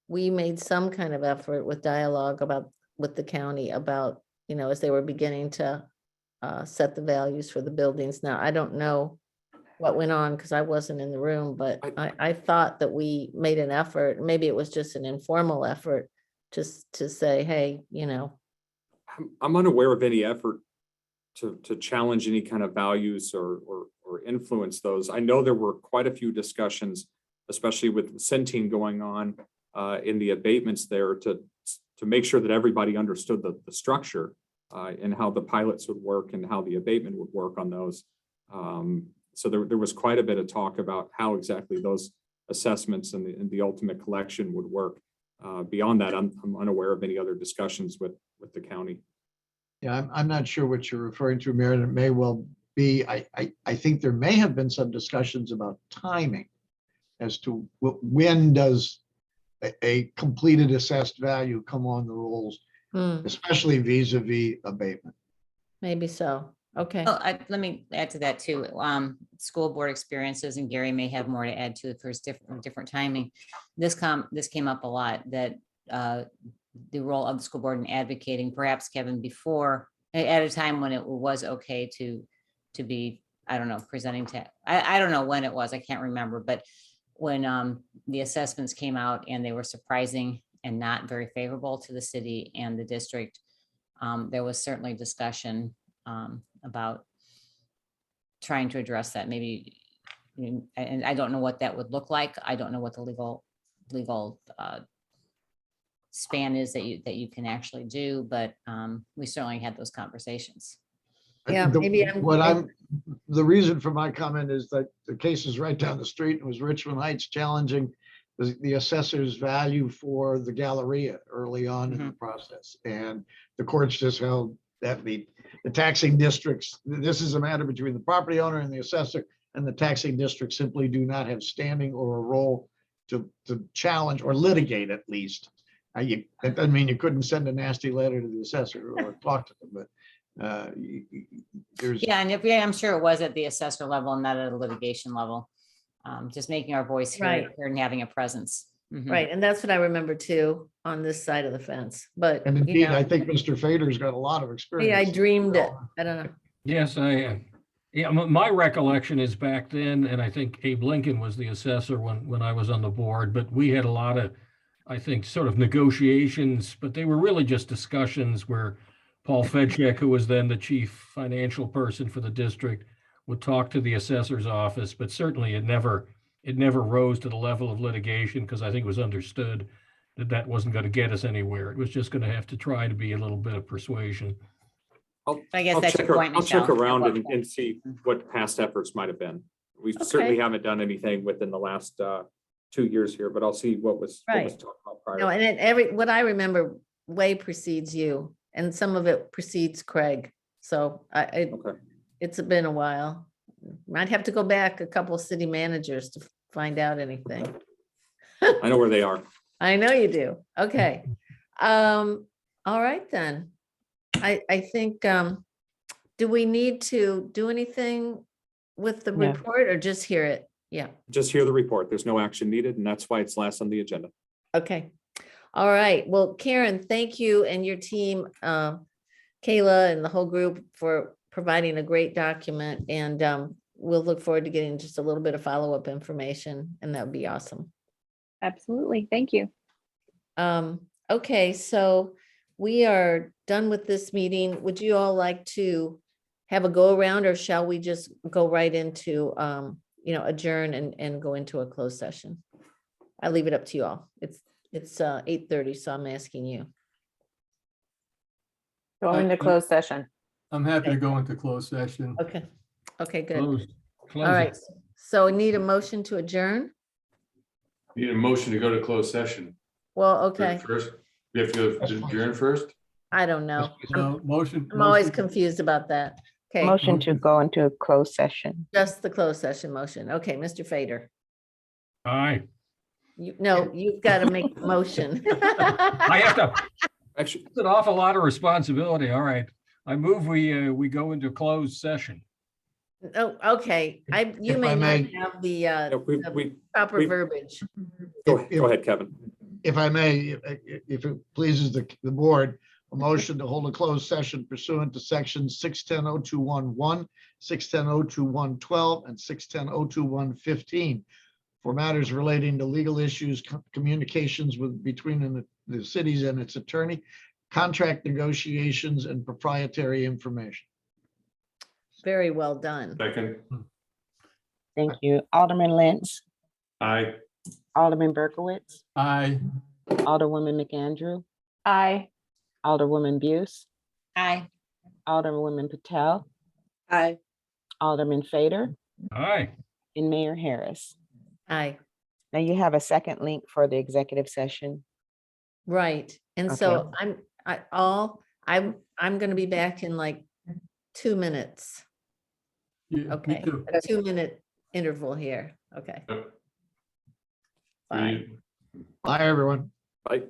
we made some kind of effort with dialogue with the county about, you know, as they were beginning to set the values for the buildings. Now, I don't know what went on because I wasn't in the room, but I thought that we made an effort. Maybe it was just an informal effort just to say, hey, you know. I'm unaware of any effort to challenge any kind of values or influence those. I know there were quite a few discussions, especially with Centene going on in the abatements there to make sure that everybody understood the structure and how the pilots would work and how the abatement would work on those. So there was quite a bit of talk about how exactly those assessments and the ultimate collection would work. Beyond that, I'm unaware of any other discussions with the county. Yeah, I'm not sure what you're referring to, Mayor. It may well be, I think there may have been some discussions about timing as to when does a completed assessed value come on the rolls, especially vis-a-vis abatement. Maybe so. Okay. Oh, let me add to that too. School board experiences, and Gary may have more to add to it for his different timing. This came up a lot, that the role of the school board in advocating, perhaps Kevin, before, at a time when it was okay to be, I don't know, presenting to, I don't know when it was, I can't remember, but when the assessments came out and they were surprising and not very favorable to the city and the district, there was certainly discussion about trying to address that. Maybe, and I don't know what that would look like. I don't know what the legal span is that you can actually do, but we certainly had those conversations. Yeah, the reason for my comment is that the case is right down the street. It was Richmond Heights challenging the assessor's value for the Galleria early on in the process. And the courts just held that the taxing districts, this is a matter between the property owner and the assessor, and the taxing districts simply do not have standing or a role to challenge or litigate, at least. That doesn't mean you couldn't send a nasty letter to the assessor or talk to them, but there's. Yeah, and I'm sure it was at the assessor level and not at a litigation level. Just making our voice heard and having a presence. Mhm. Right, and that's what I remember too, on this side of the fence, but, And you indeed, know, I think Mr. Fader's got a lot of experience. maybe I dreamed it. I don't know. Yes, I am. Yeah, my recollection is back then, and I think Abe Lincoln was the assessor when I was on the board, but we had a lot of, I think, sort of negotiations, but they were really just discussions where Paul Fedchek, who was then the chief financial person for the district, would talk to the assessor's office, but certainly it never rose to the level of litigation because I think it was understood that that wasn't going to get us anywhere. It was just going to have to try to be a little bit of persuasion. I guess I'll that's your check, point, I'll check Michelle. around At what and point? see what past efforts might have been. We certainly Okay. haven't done anything within the last 2 years here, but I'll see what was Right. talked about prior. No, and then what I remember way precedes you, and some of it precedes Craig. So Okay. it's been a while. Might have to go back a couple of city managers to find out anything. I know where they are. I know you do. Okay. All right then. I think, do we need to do anything with the No. report or just hear it? Yeah. Just hear the report. There's no action needed, and that's why it's last on the agenda. Okay. All right. Well, Karen, thank you and your team, Kayla and the whole group for providing a great document. And we'll look forward to getting just a little bit of follow-up information, and that would be awesome. Absolutely. Thank you. Okay, so we are done with this meeting. Would you all like to have a go around, or shall we just go right into, adjourn and go into a closed session? I leave it up to you all. It's 8:30, so I'm asking you. Go into closed session. I'm happy to go into closed session. Okay, good. Closed. All right, so need a motion to adjourn? Need a motion to go to closed session. Well, okay, First, we have to go to adjourn first? I don't know. So motion. I'm always motion- confused about that. Okay, Motion to go into a closed session. just the closed session motion. Okay, Mr. Fader. Aye. You've got to make the motion. I have to, Actually, it's an awful lot of responsibility. All right. I move we go into closed session. Oh, okay. You If may I not may- have the yeah, we, proper we- verbiage. go ahead, Kevin. If I may, if it pleases the board, a motion to hold a closed session pursuant to section 610-0211, 610-0212, and 610-0215 for matters relating to legal issues, communications between the cities and its attorney, contract negotiations, and proprietary information. Very well done. Second, Thank you. Alderman Lentz, aye. Alderman Berkowitz, Aye. Alderwoman McAndrew, Aye. Alderwoman Buse, Aye. Alderwoman Patel, Aye. Alderman Fader, Aye. and Mayor Harris. Aye, Now you have a second link for the executive session. right. And so I'm going to be back in like 2 minutes. Yeah, me Okay, too. a 2-minute interval here. Okay. Yep. Bye. Bye, everyone. Bye.